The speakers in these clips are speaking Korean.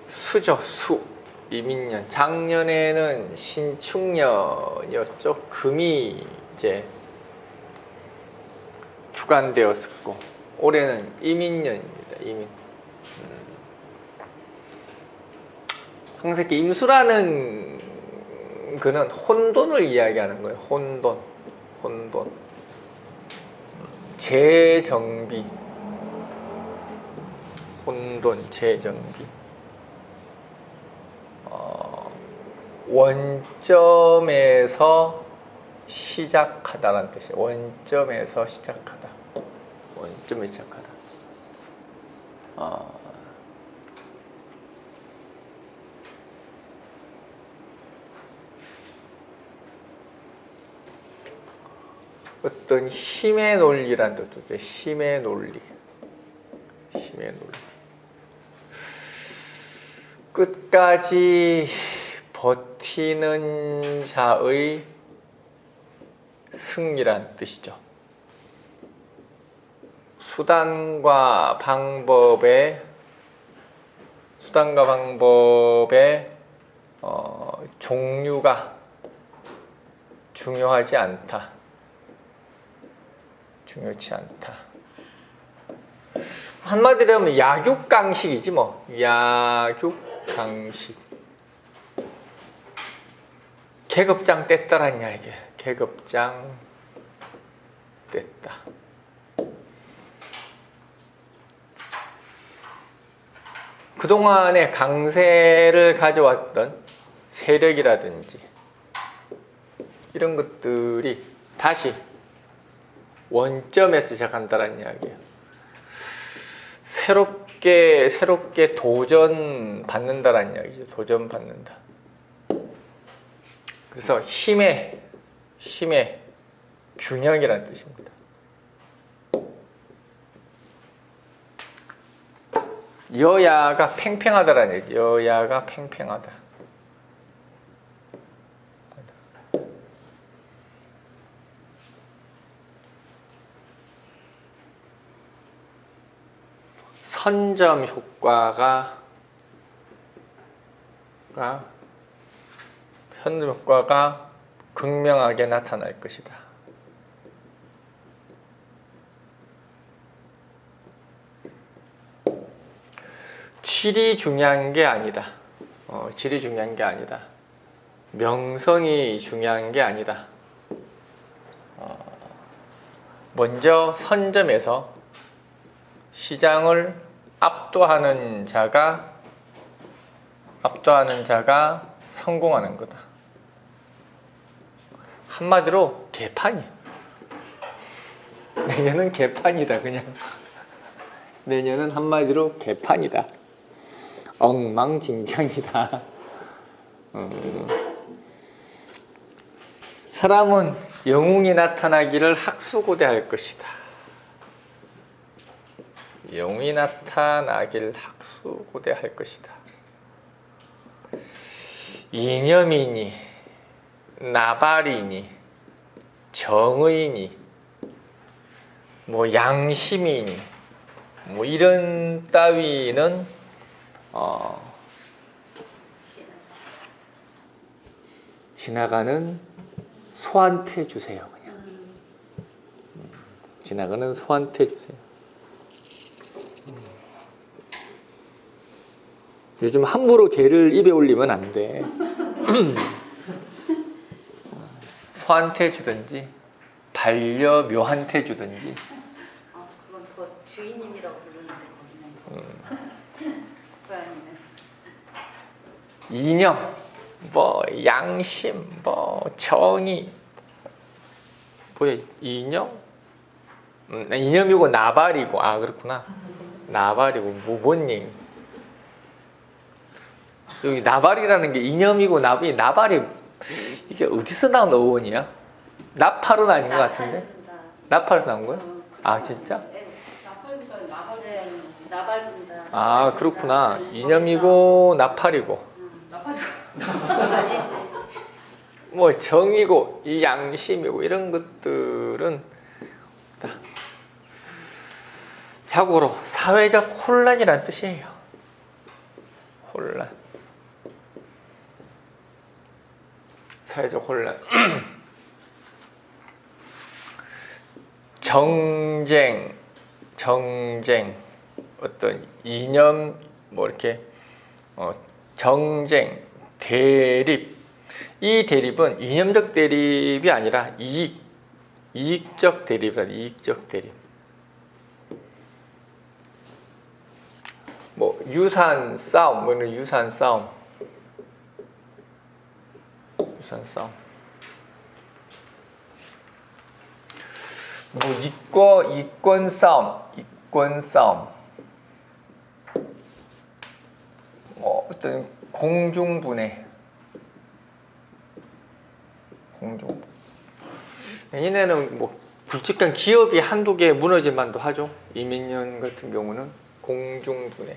수죠, 수. 이민년. 작년에는 신축년이었죠. 금이 이제 주관되었었고, 올해는 이민년입니다. 이민. 항상 이렇게 임수라는 그는 혼돈을 이야기하는 거예요. 혼돈. 재정비. 혼돈, 재정비. 원점에서 시작하다라는 뜻이에요. 원점에서 시작하다. 원점에서 시작하다. 어떤 힘의 논리란 뜻이죠. 힘의 논리. 끝까지 버티는 자의 승리란 뜻이죠. 수단과 방법의 종류가 중요하지 않다. 중요치 않다. 한마디로 하면 약육강식이지 뭐. 약육강식. 계급장 뗐다란 이야기야. 계급장 뗐다. 그동안에 강세를 가져왔던 세력이라든지 이런 것들이 다시 원점에서 시작한다는 이야기예요. 새롭게 도전받는다라는 이야기죠. 도전받는다. 그래서 힘의 균형이라는 뜻입니다. 여야가 팽팽하다라는 얘기. 여야가 팽팽하다. 선점 효과가 극명하게 나타날 것이다. 질이 중요한 게 아니다. 질이 중요한 게 아니다. 명성이 중요한 게 아니다. 먼저 선점에서 시장을 압도하는 자가 성공하는 거다. 한마디로 개판이야. 내년은 개판이다. 그냥 내년은 한마디로 개판이다. 엉망진창이다. 사람은 영웅이 나타나기를 학수고대할 것이다. 영웅이 나타나길 학수고대할 것이다. 이념이니 나발이니 정의니 뭐 양심이니 뭐 이런 따위는 지나가는 소한테 주세요. 그냥 지나가는 소한테 주세요. 요즘 함부로 개를 입에 올리면 안 돼. 소한테 주든지 반려묘한테 주든지. 그건 더 주인님이라고 부르는데 고양이는. 이념, 뭐 양심, 뭐 정의, 뭐야 이념? 이념이고 나발이고 그렇구나. 나발이고 뭔 얘기? 여기 나발이라는 게 이념이고 나발이 이게 어디서 나온 어원이야? 나팔은 아닌 것 같은데? 나팔에서 나온 거야? 진짜? 나발분다. 그렇구나. 이념이고 나팔이고. 뭐 정이고 이 양심이고 이런 것들은 다 자고로 사회적 혼란이란 뜻이에요. 혼란. 사회적 혼란. 정쟁, 어떤 이념, 뭐 이렇게 정쟁, 대립. 이 대립은 이념적 대립이 아니라 이익적 대립이란 이익적 대립. 뭐 유산 싸움, 뭐 이런 유산 싸움. 뭐 이권 싸움. 뭐 어떤 공중분해. 얘네는 뭐 굵직한 기업이 한두 개 무너질 만도 하죠. 이민년 같은 경우는 공중분해.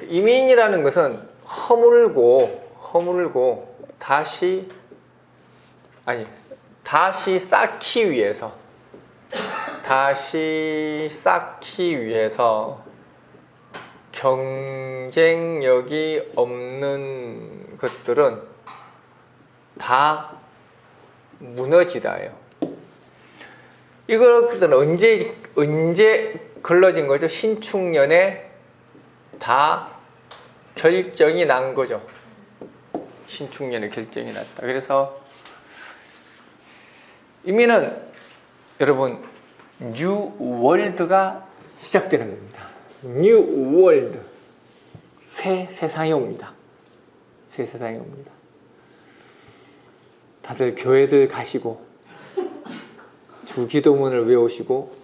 이민이라는 것은 허물고 다시 쌓기 위해서 경쟁력이 없는 것들은 다 무너지다예요. 이것들은 언제 걸러진 거죠? 신축년에 다 결정이 난 거죠. 신축년에 결정이 났다. 그래서 이민은 여러분 뉴 월드가 시작되는 겁니다. 뉴 월드. 새 세상이 옵니다. 새 세상이 옵니다. 다들 교회들 가시고 주기도문을 외우시고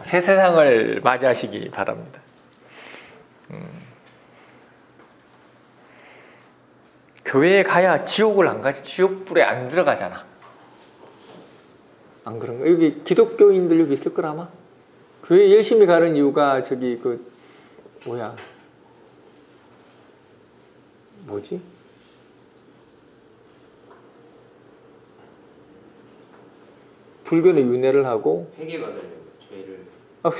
새 세상을 맞이하시기 바랍니다. 교회에 가야 지옥을 안 가지. 지옥불에 안 들어가잖아. 안 그런가? 여기 기독교인들 여기 있을 거라 아마. 교회 열심히 가는 이유가 저기 뭐지? 불교는 윤회를 하고 회개받으려고 죄를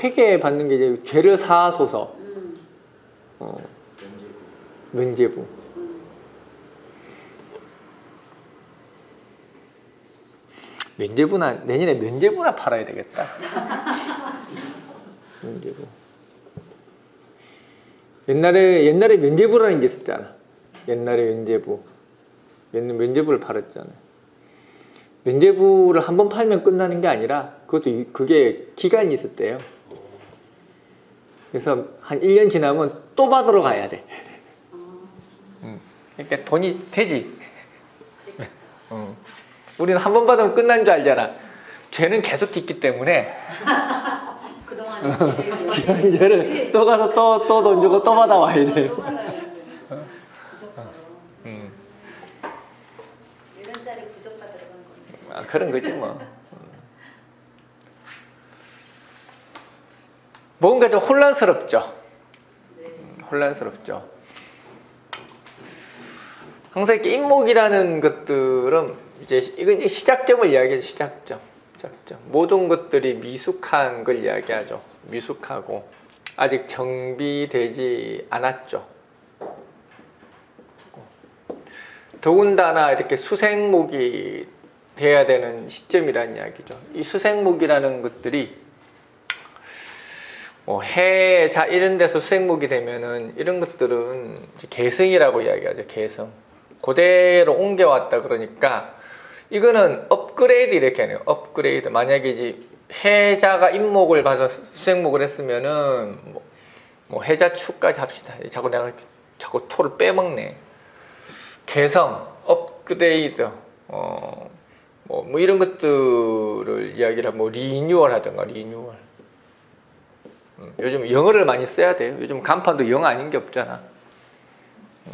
회개받는 게 이제 죄를 사하소서. 면죄부. 면죄부나 내년에 면죄부나 팔아야 되겠다. 면죄부. 옛날에 면죄부라는 게 있었잖아. 옛날에 면죄부를 팔았잖아. 면죄부를 한 번 팔면 끝나는 게 아니라 그게 기간이 있었대요. 그래서 한 1년 지나면 또 받으러 가야 돼. 그러니까 돈이 되지. 우리는 한 번 받으면 끝난 줄 알잖아. 죄는 계속 짓기 때문에 그동안에 지은 죄를 또 가서 또 돈 주고 또 받아와야 돼. 이런짜리 부족가 들어간 건데. 그런 거지 뭐. 뭔가 좀 혼란스럽죠. 혼란스럽죠. 항상 이렇게 인목이라는 것들은 이건 시작점을 이야기해요. 시작점. 모든 것들이 미숙한 걸 이야기하죠. 미숙하고 아직 정비되지 않았죠. 더군다나 이렇게 수생목이 돼야 되는 시점이라는 이야기죠. 이 수생목이라는 것들이 해자 이런 데서 수생목이 되면은 이런 것들은 계승이라고 이야기하죠. 계승. 그대로 옮겨왔다 그러니까 이거는 업그레이드 이렇게 하네요. 업그레이드. 만약에 이제 해자가 인목을 봐서 수생목을 했으면은 뭐 해자축까지 합시다. 자꾸 토를 빼먹네. 개성, 업그레이드, 뭐 이런 것들을 이야기를 하고 리뉴얼 하던가 리뉴얼. 요즘 영어를 많이 써야 돼요. 요즘 간판도 영어 아닌 게 없잖아.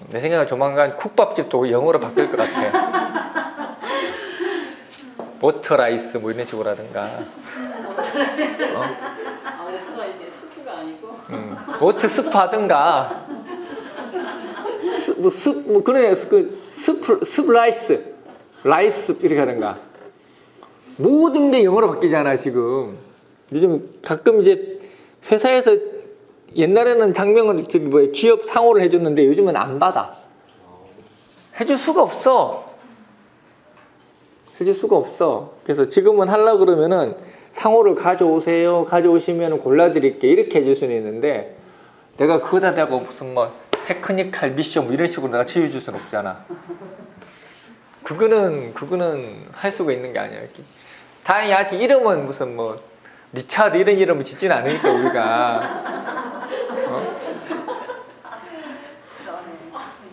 내 생각은 조만간 국밥집도 영어로 바뀔 것 같아. 버터라이스 뭐 이런 식으로 하든가. 오토가 이제 스프가 아니고. 버터 스프 하든가. 그래 스플라이스, 라이스 이렇게 하든가. 모든 게 영어로 바뀌잖아 지금. 요즘 가끔 이제 회사에서 옛날에는 장명을 저기 뭐야 기업 상호를 해줬는데 요즘은 안 받아. 해줄 수가 없어. 해줄 수가 없어. 그래서 지금은 하려고 그러면은 상호를 가져오세요. 가져오시면 골라드릴게. 이렇게 해줄 수는 있는데 내가 그거다 대고 무슨 뭐 테크니컬 미션 뭐 이런 식으로 내가 치워줄 수는 없잖아. 그거는 할 수가 있는 게 아니야. 다행히 아직 이름은 무슨 뭐 리차드 이런 이름을 짓지는 않으니까 우리가.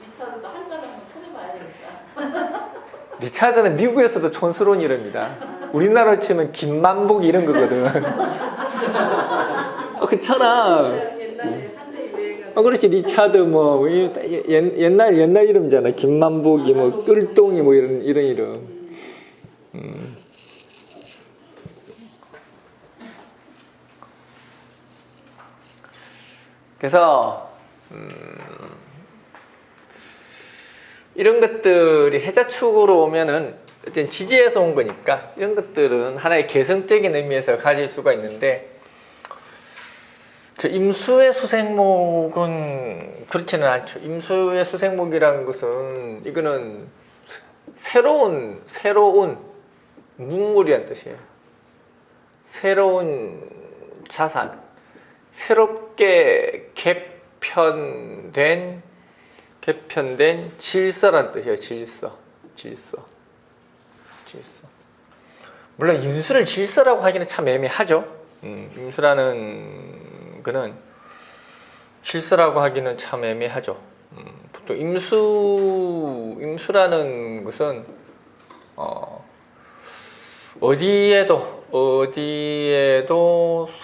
리차드도 한자로 한번 찾아봐야겠다. 리차드는 미국에서도 촌스러운 이름이다. 우리나라로 치면 김만복 이런 거거든. 그렇잖아. 옛날에 한때 유행한 그렇지. 리차드 뭐 옛날 이름이잖아. 김만복이 뭐 뜰동이 뭐 이런 이름. 그래서 이런 것들이 해자축으로 오면은 어쨌든 지지에서 온 거니까 이런 것들은 하나의 개성적인 의미에서 가질 수가 있는데 저 임수의 수생목은 그렇지는 않죠. 임수의 수생목이라는 것은 이거는 새로운 문물이란 뜻이에요. 새로운 자산, 새롭게 개편된 질서란 뜻이에요. 질서. 물론 임수를 질서라고 하기는 참 애매하죠. 임수라는 거는 질서라고 하기는 참 애매하죠. 보통 임수라는 것은 어디에도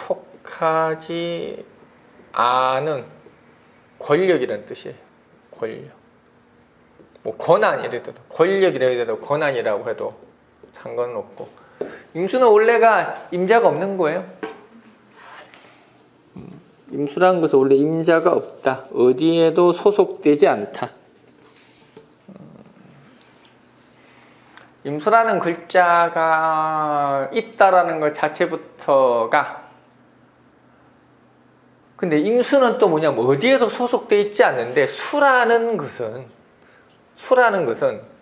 속하지 않은 권력이라는 뜻이에요. 권력. 뭐 권한 예를 들어 권력이라고 해도 권한이라고 해도 상관은 없고 임수는 원래가 임자가 없는 거예요. 임수라는 것은 원래 임자가 없다. 어디에도 소속되지 않다. 임수라는 글자가 있다라는 것 자체부터가 근데 임수는 또 뭐냐면 어디에도 소속되어 있지 않는데 수라는 것은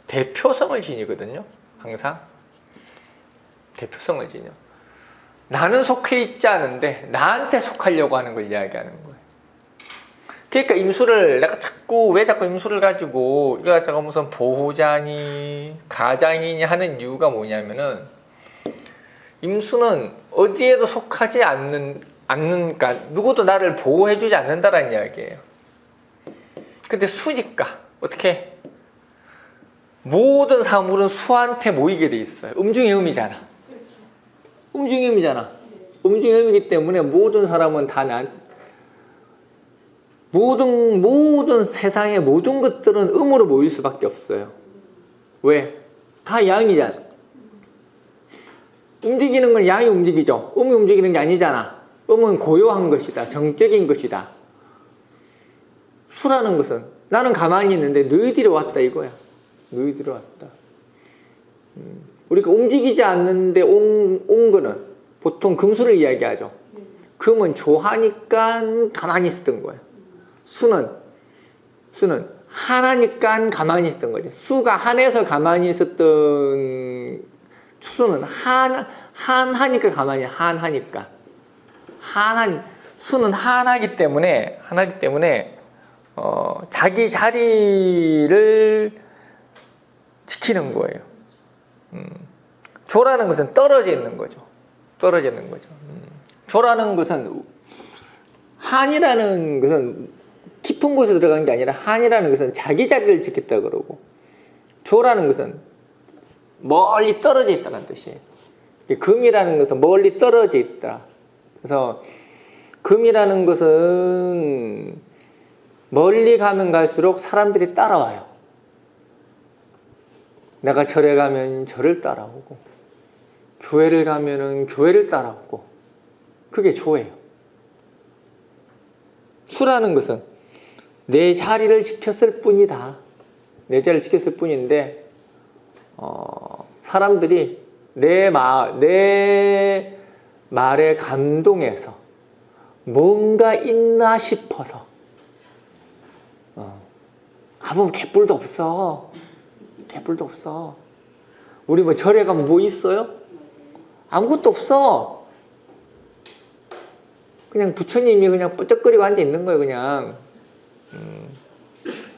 대표성을 지니거든요. 항상 대표성을 지녀. 나는 속해 있지 않은데 나한테 속하려고 하는 걸 이야기하는 거예요. 그러니까 임수를 내가 왜 자꾸 임수를 가지고 이거 가지고 무슨 보호자니 가장이니 하는 이유가 뭐냐면은 임수는 어디에도 속하지 않는가 누구도 나를 보호해주지 않는다라는 이야기예요. 근데 수니까 어떻게 모든 사물은 수한테 모이게 돼 있어요. 음중의 음이잖아. 음중의 음이잖아. 음중의 음이기 때문에 모든 사람은 다 모든 세상의 모든 것들은 음으로 모일 수밖에 없어요. 왜? 다 양이잖아. 움직이는 건 양이 움직이죠. 음이 움직이는 게 아니잖아. 음은 고요한 것이다. 정적인 것이다. 수라는 것은 나는 가만히 있는데 너희들이 왔다 이거야. 너희들이 왔다. 우리가 움직이지 않는데 온 거는 보통 금수를 이야기하죠. 금은 조하니까 가만히 있었던 거예요. 수는 한하니까 가만히 있었던 거죠. 수가 한해서 가만히 있었던 수는 한하니까 가만히 한하니까 수는 하나기 때문에 자기 자리를 지키는 거예요. 조라는 것은 떨어져 있는 거죠. 조라는 것은 한이라는 것은 깊은 곳에 들어간 게 아니라 한이라는 것은 자기 자리를 지켰다 그러고 조라는 것은 멀리 떨어져 있다는 뜻이에요. 금이라는 것은 멀리 떨어져 있다. 그래서 금이라는 것은 멀리 가면 갈수록 사람들이 따라와요. 내가 절에 가면 절을 따라오고 교회를 가면은 교회를 따라오고 그게 조예요. 수라는 것은 내 자리를 지켰을 뿐이다. 내재를 지켰을 뿐인데 사람들이 내 말에 감동해서 뭔가 있나 싶어서 가보면 개뿔도 없어. 개뿔도 없어. 우리 뭐 절에 가면 뭐 있어요? 아무것도 없어. 그냥 부처님이 그냥 뻐쩍거리고 앉아 있는 거예요. 그냥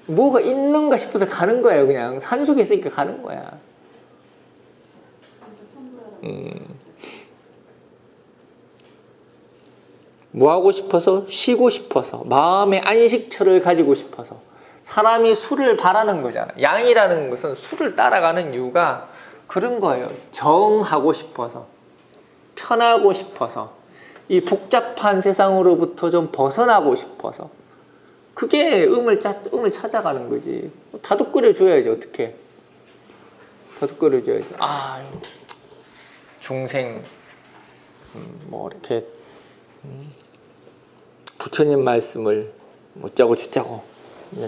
뭐가 있는가 싶어서 가는 거예요. 그냥 산속에 있으니까 가는 거야. 뭐 하고 싶어서? 쉬고 싶어서, 마음의 안식처를 가지고 싶어서. 사람이 술을 바라는 거잖아. 양이라는 것은 술을 따라가는 이유가 그런 거예요. 정하고 싶어서, 편하고 싶어서, 이 복잡한 세상으로부터 좀 벗어나고 싶어서. 그게 음을 찾아가는 거지. 다독거려줘야지. 어떻게 다독거려줘야지. 중생 뭐 이렇게 부처님 말씀을 어쩌고 저쩌고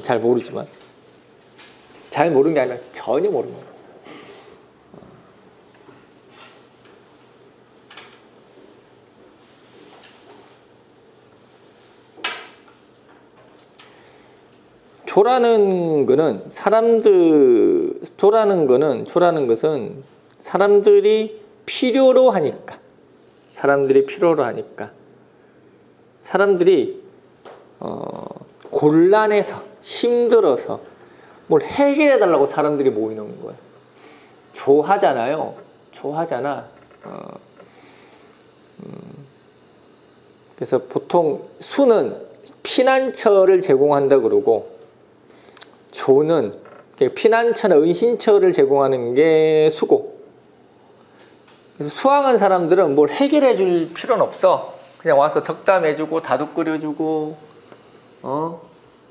잘 모르지만, 잘 모르는 게 아니라 전혀 모르는 거예요. 조라는 것은 사람들이 필요로 하니까, 사람들이 곤란해서, 힘들어서 뭘 해결해 달라고 사람들이 모이는 거예요. 조하잖아. 그래서 보통 수는 피난처를 제공한다 그러고, 조는 피난처나 은신처를 제공하는 게 수고. 그래서 수왕한 사람들은 뭘 해결해 줄 필요는 없어. 그냥 와서 덕담해주고 다독거려주고,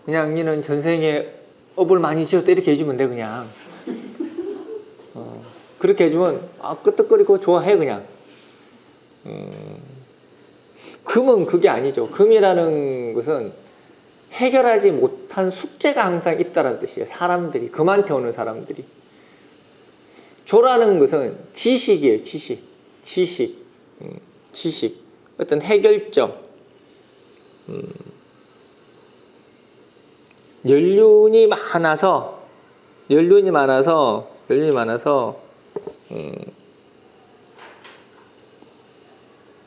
그냥 니는 전생에 업을 많이 지었다 이렇게 해주면 돼. 그냥 그렇게 해주면 끄떡거리고 좋아해. 그냥. 금은 그게 아니죠. 금이라는 것은 해결하지 못한 숙제가 항상 있다는 뜻이에요. 사람들이, 금한테 오는 사람들이. 조라는 것은 지식이에요. 지식. 어떤 해결점. 연륜이 많아서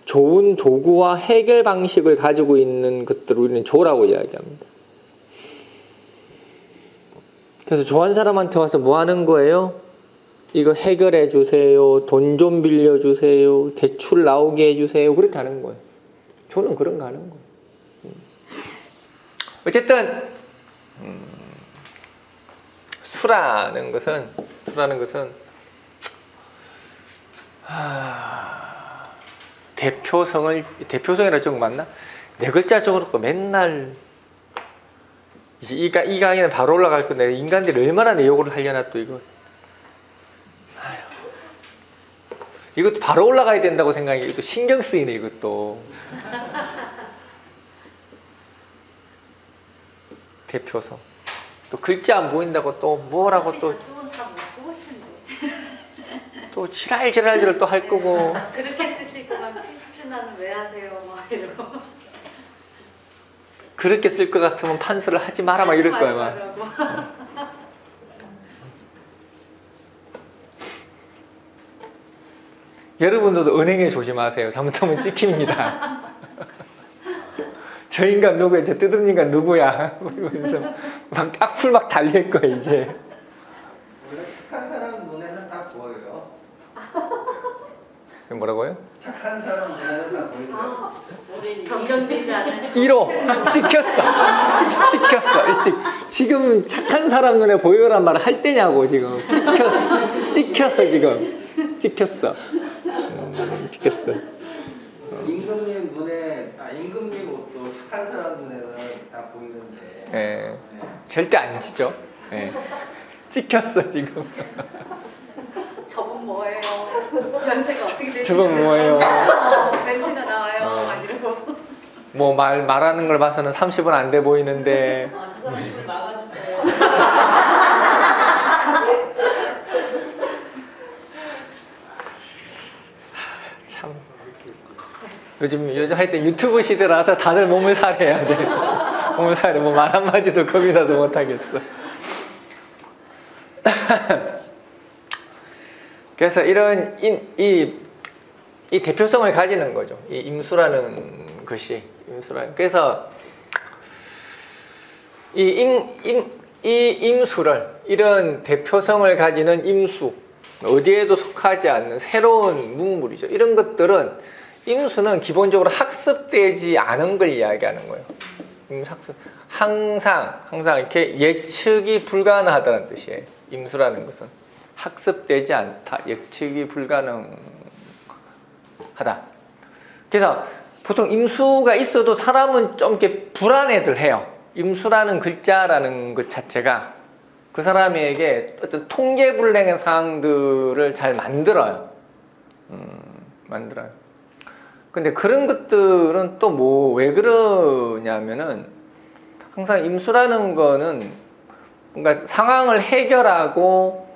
좋은 도구와 해결 방식을 가지고 있는 것들을 우리는 조라고 이야기합니다. 그래서 조한 사람한테 와서 뭐 하는 거예요? 이거 해결해 주세요. 돈 좀 빌려 주세요. 대출 나오게 해 주세요. 그렇게 하는 거예요. 조는 그런 거 하는 거예요. 어쨌든 수라는 것은 대표성이라 좀 맞나? 네 글자 적어놓고 맨날 이제 이 강의는 바로 올라갈 건데, 인간들이 얼마나 내 욕을 하려나. 또 이것도 바로 올라가야 된다고 생각해. 이것도 신경 쓰이네. 이것도 대표성. 또 글자 안 보인다고 또 뭐라고 또 지랄지랄 또 할 거고. 그렇게 쓰실 거면 필수나는 왜 하세요? 막 이러고. 그렇게 쓸 것 같으면 판서를 하지 마라 막 이럴 거야. 막. 여러분들도 은행에 조심하세요. 잘못하면 찍힙니다. 저 인간 누구야? 저 뜯은 인간 누구야? 그러면서 막 악플 막 달릴 거야 이제. 원래 착한 사람 눈에는 다 보여요. 뭐라고요? 착한 사람 눈에는 다 보여요. 정정되지 않은 1호 찍혔어. 지금 착한 사람 눈에 보여란 말을 할 때냐고. 지금 찍혔어. 찍혔어. 임금님 눈에, 임금님 옷도 착한 사람 눈에는 다 보이는데. 네. 절대 안 치죠. 네. 찍혔어 지금. 저분 뭐예요? 연세가 어떻게 되시나요? 저분 뭐예요? 멘트가 나와요. 막 이러고. 뭐 말하는 걸 봐서는 30은 안 돼 보이는데. 저 사람 입을 막아주세요. 참 요즘 하여튼 유튜브 시대라서 다들 몸을 살해야 돼. 몸을 살해. 뭐 말 한마디도 겁이 나서 못하겠어. 그래서 이런 이 대표성을 가지는 거죠. 이 임수라는 것이 그래서 이 임수를 이런 대표성을 가지는 임수 어디에도 속하지 않는 새로운 문물이죠. 이런 것들은 임수는 기본적으로 학습되지 않은 걸 이야기하는 거예요. 항상 이렇게 예측이 불가능하다는 뜻이에요. 임수라는 것은 학습되지 않다, 예측이 불가능하다. 그래서 보통 임수가 있어도 사람은 좀 이렇게 불안해들 해요. 임수라는 글자라는 것 자체가 그 사람에게 어떤 통계불능의 상황들을 잘 만들어요. 만들어요. 근데 그런 것들은 또 뭐 왜 그러냐면은 항상 임수라는 거는 뭔가 상황을 해결하고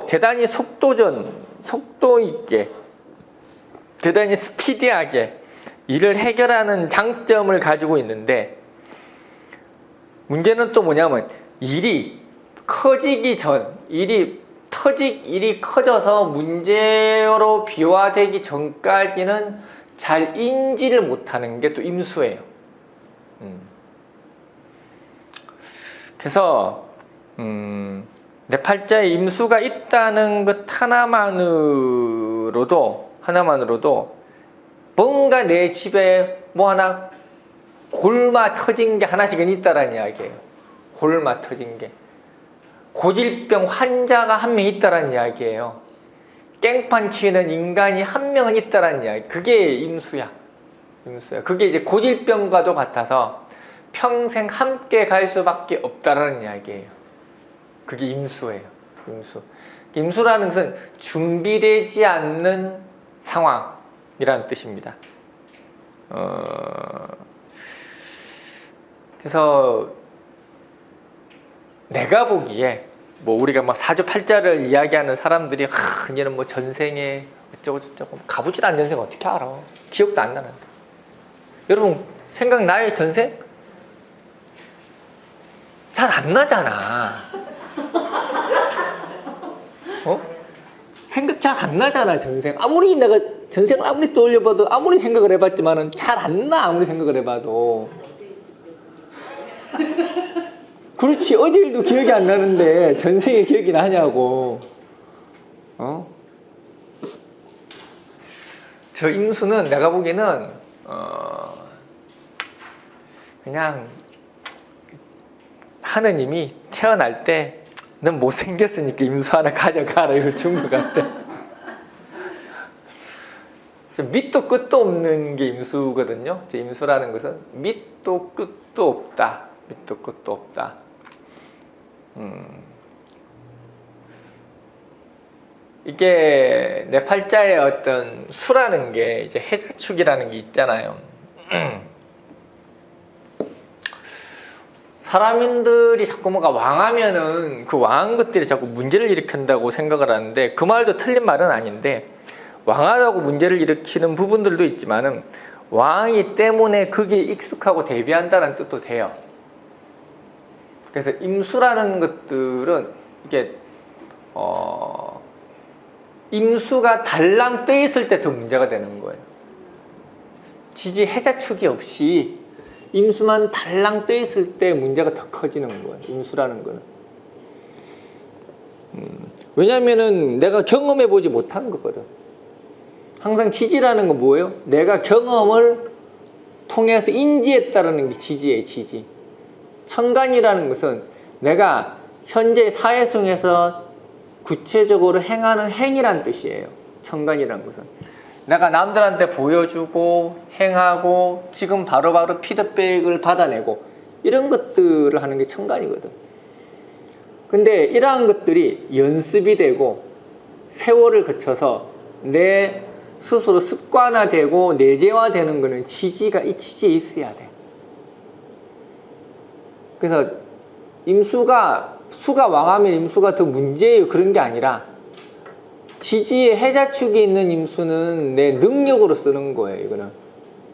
대단히 속도 있게 대단히 스피디하게 일을 해결하는 장점을 가지고 있는데 문제는 또 뭐냐면 일이 커져서 문제로 비화되기 전까지는 잘 인지를 못하는 게 또 임수예요. 그래서 내 팔자에 임수가 있다는 것 하나만으로도 뭔가 내 집에 뭐 하나 골마 터진 게 하나씩은 있다라는 이야기예요. 골마 터진 게. 고질병 환자가 한 명 있다라는 이야기예요. 깽판 치는 인간이 한 명은 있다라는 이야기. 그게 임수야. 그게 이제 고질병과도 같아서 평생 함께 갈 수밖에 없다라는 이야기예요. 그게 임수예요. 임수라는 것은 준비되지 않는 상황이라는 뜻입니다. 그래서 내가 보기에 뭐 우리가 막 사주팔자를 이야기하는 사람들이 이제는 뭐 전생에 어쩌고 저쩌고 가보질 않은 전생 어떻게 알아? 기억도 안 나는데. 여러분 생각나요 전생? 잘 안 나잖아. 생각 잘 안 나잖아 전생. 아무리 내가 전생을 아무리 떠올려봐도 아무리 생각을 해봤지만은 잘 안 나. 아무리 생각을 해봐도. 그렇지 어제 일도 기억이 안 나는데 전생에 기억이 나냐고. 저 임수는 내가 보기에는 그냥 하느님이 태어날 때 넌 못생겼으니까 임수 하나 가져가라 이거 준 것 같아. 밑도 끝도 없는 게 임수거든요. 제 임수라는 것은 밑도 끝도 없다. 이게 내 팔자에 어떤 수라는 게 이제 해자축이라는 게 있잖아요. 사람들이 자꾸 뭔가 왕하면은 그 왕한 것들이 자꾸 문제를 일으킨다고 생각을 하는데 그 말도 틀린 말은 아닌데 왕하다고 문제를 일으키는 부분들도 있지만은 왕이기 때문에 그게 익숙하고 대비한다는 뜻도 돼요. 그래서 임수라는 것들은 이게 임수가 달랑 떠 있을 때 더 문제가 되는 거예요. 지지 해자축이 없이 임수만 달랑 떠 있을 때 문제가 더 커지는 거예요. 임수라는 거는. 왜냐면은 내가 경험해 보지 못한 거거든. 항상 지지라는 건 뭐예요? 내가 경험을 통해서 인지했다라는 게 지지예요. 지지. 천간이라는 것은 내가 현재 사회 속에서 구체적으로 행하는 행위란 뜻이에요. 천간이라는 것은 내가 남들한테 보여주고 행하고 지금 바로바로 피드백을 받아내고 이런 것들을 하는 게 천간이거든. 근데 이러한 것들이 연습이 되고 세월을 거쳐서 내 스스로 습관화되고 내재화되는 거는 지지가 이 지지에 있어야 돼. 그래서 수가 왕하면 임수가 더 문제예요. 그런 게 아니라 지지에 해자축이 있는 임수는 내 능력으로 쓰는 거예요. 이거는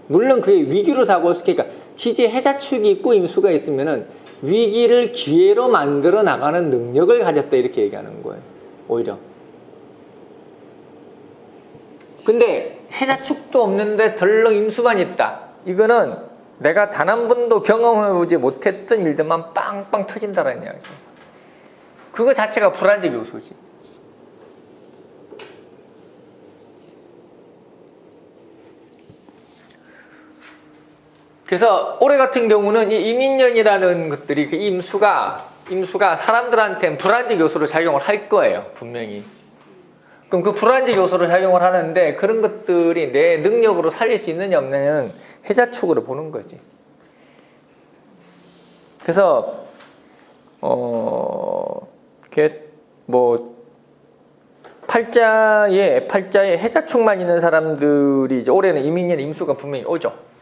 물론 그게 위기로 다가올 수 있으니까 지지에 해자축이 있고 임수가 있으면은 위기를 기회로 만들어 나가는 능력을 가졌다 이렇게 얘기하는 거예요. 오히려. 근데 해자축도 없는데 덜렁 임수만 있다. 이거는 내가 단 한 번도 경험해보지 못했던 일들만 빵빵 터진다는 이야기예요. 그거 자체가 불안적 요소지. 그래서 올해 같은 경우는 이 이민년이라는 것들이 그 임수가 사람들한테는 불안적 요소로 작용을 할 거예요. 분명히. 그럼 그 불안적 요소로 작용을 하는데 그런 것들이 내 능력으로 살릴 수 있느냐 없느냐는 해자축으로 보는 거지. 그래서 팔자에 해자축만 있는 사람들이 이제 올해는 이민년 임수가 분명히 오죠.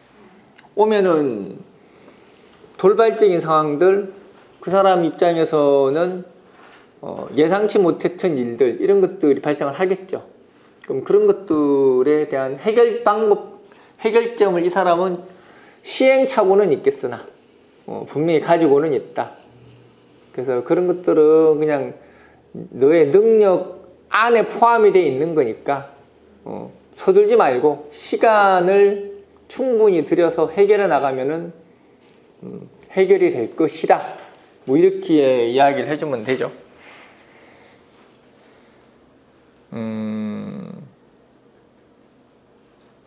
오면은 돌발적인 상황들, 그 사람 입장에서는 예상치 못했던 일들 이런 것들이 발생을 하겠죠. 그럼 그런 것들에 대한 해결 방법, 해결점을 이 사람은 시행착오는 있겠으나 분명히 가지고는 있다. 그래서 그런 것들은 그냥 너의 능력 안에 포함이 되어 있는 거니까 서둘지 말고 시간을 충분히 들여서 해결해 나가면은 해결이 될 것이다. 뭐 이렇게 이야기를 해주면 되죠.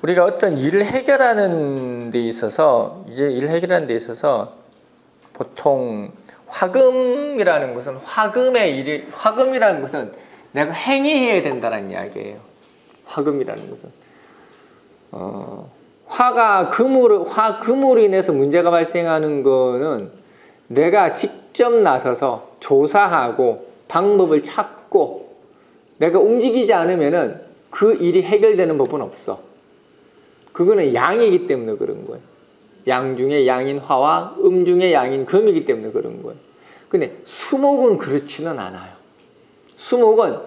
우리가 어떤 일을 해결하는 데 있어서 보통 화금이라는 것은 화금이라는 것은 내가 행위해야 된다는 이야기예요. 화금이라는 것은 금으로 인해서 문제가 발생하는 거는 내가 직접 나서서 조사하고 방법을 찾고 내가 움직이지 않으면은 그 일이 해결되는 법은 없어. 그거는 양이기 때문에 그런 거예요. 양 중에 양인 화와 중에 양인 금이기 때문에 그런 거예요. 근데 수목은 그렇지는 않아요. 수목은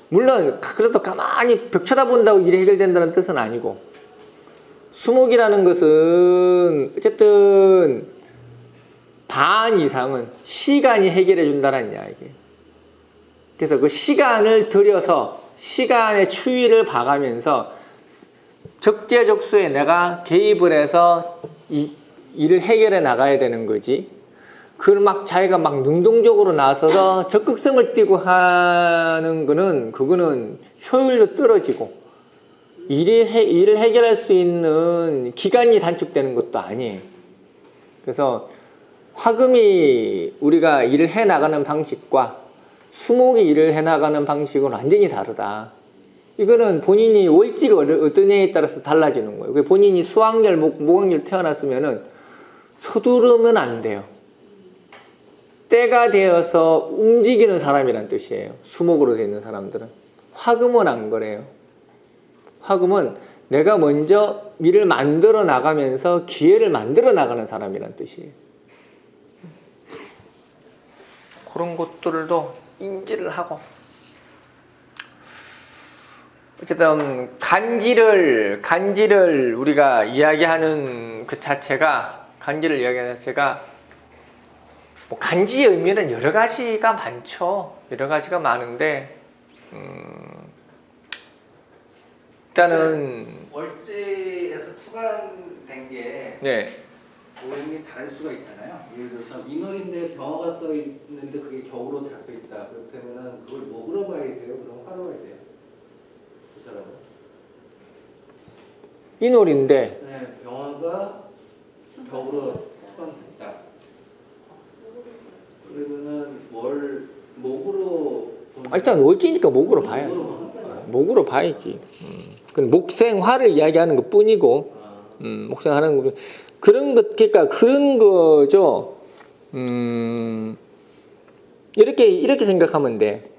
물론 그래도 가만히 벽 쳐다본다고 일이 해결된다는 뜻은 아니고, 수목이라는 것은 어쨌든 반 이상은 시간이 해결해 준다는 이야기예요. 그래서 그 시간을 들여서 시간의 추이를 봐가면서 적재적소에 내가 개입을 해서 이 일을 해결해 나가야 되는 거지. 그걸 막 자기가 막 능동적으로 나서서 적극성을 띠고 하는 거는 그거는 효율도 떨어지고 일을 해결할 수 있는 기간이 단축되는 것도 아니에요. 그래서 화금이 우리가 일을 해 나가는 방식과 수목이 일을 해 나가는 방식은 완전히 다르다. 이거는 본인이 월지가 어떠냐에 따라서 달라지는 거예요. 본인이 수학열, 목학열 태어났으면은 서두르면 안 돼요. 때가 되어서 움직이는 사람이란 뜻이에요. 수목으로 되어 있는 사람들은. 화금은 안 그래요. 화금은 내가 먼저 일을 만들어 나가면서 기회를 만들어 나가는 사람이란 뜻이에요. 그런 것들도 인지를 하고, 어쨌든 간지를 우리가 이야기하는 그 자체가, 뭐 간지의 의미는 여러 가지가 많죠. 여러 가지가 많은데 일단은 월제에서 투간된 게 모양이 다를 수가 있잖아요. 예를 들어서 인월인데 병화가 떠 있는데 그게 격으로 잡혀 있다. 그렇다면은 그걸 목으로 봐야 돼요? 그럼 화로 봐야 돼요? 그 사람은? 인월인데 네, 병화가 격으로 투간됐다. 그러면은 목으로 일단 월지니까 목으로 봐요. 목으로 봐야지. 그건 목생화를 이야기하는 것 뿐이고, 목생하는 거 그런 것, 그러니까 그런 거죠. 이렇게 생각하면 돼.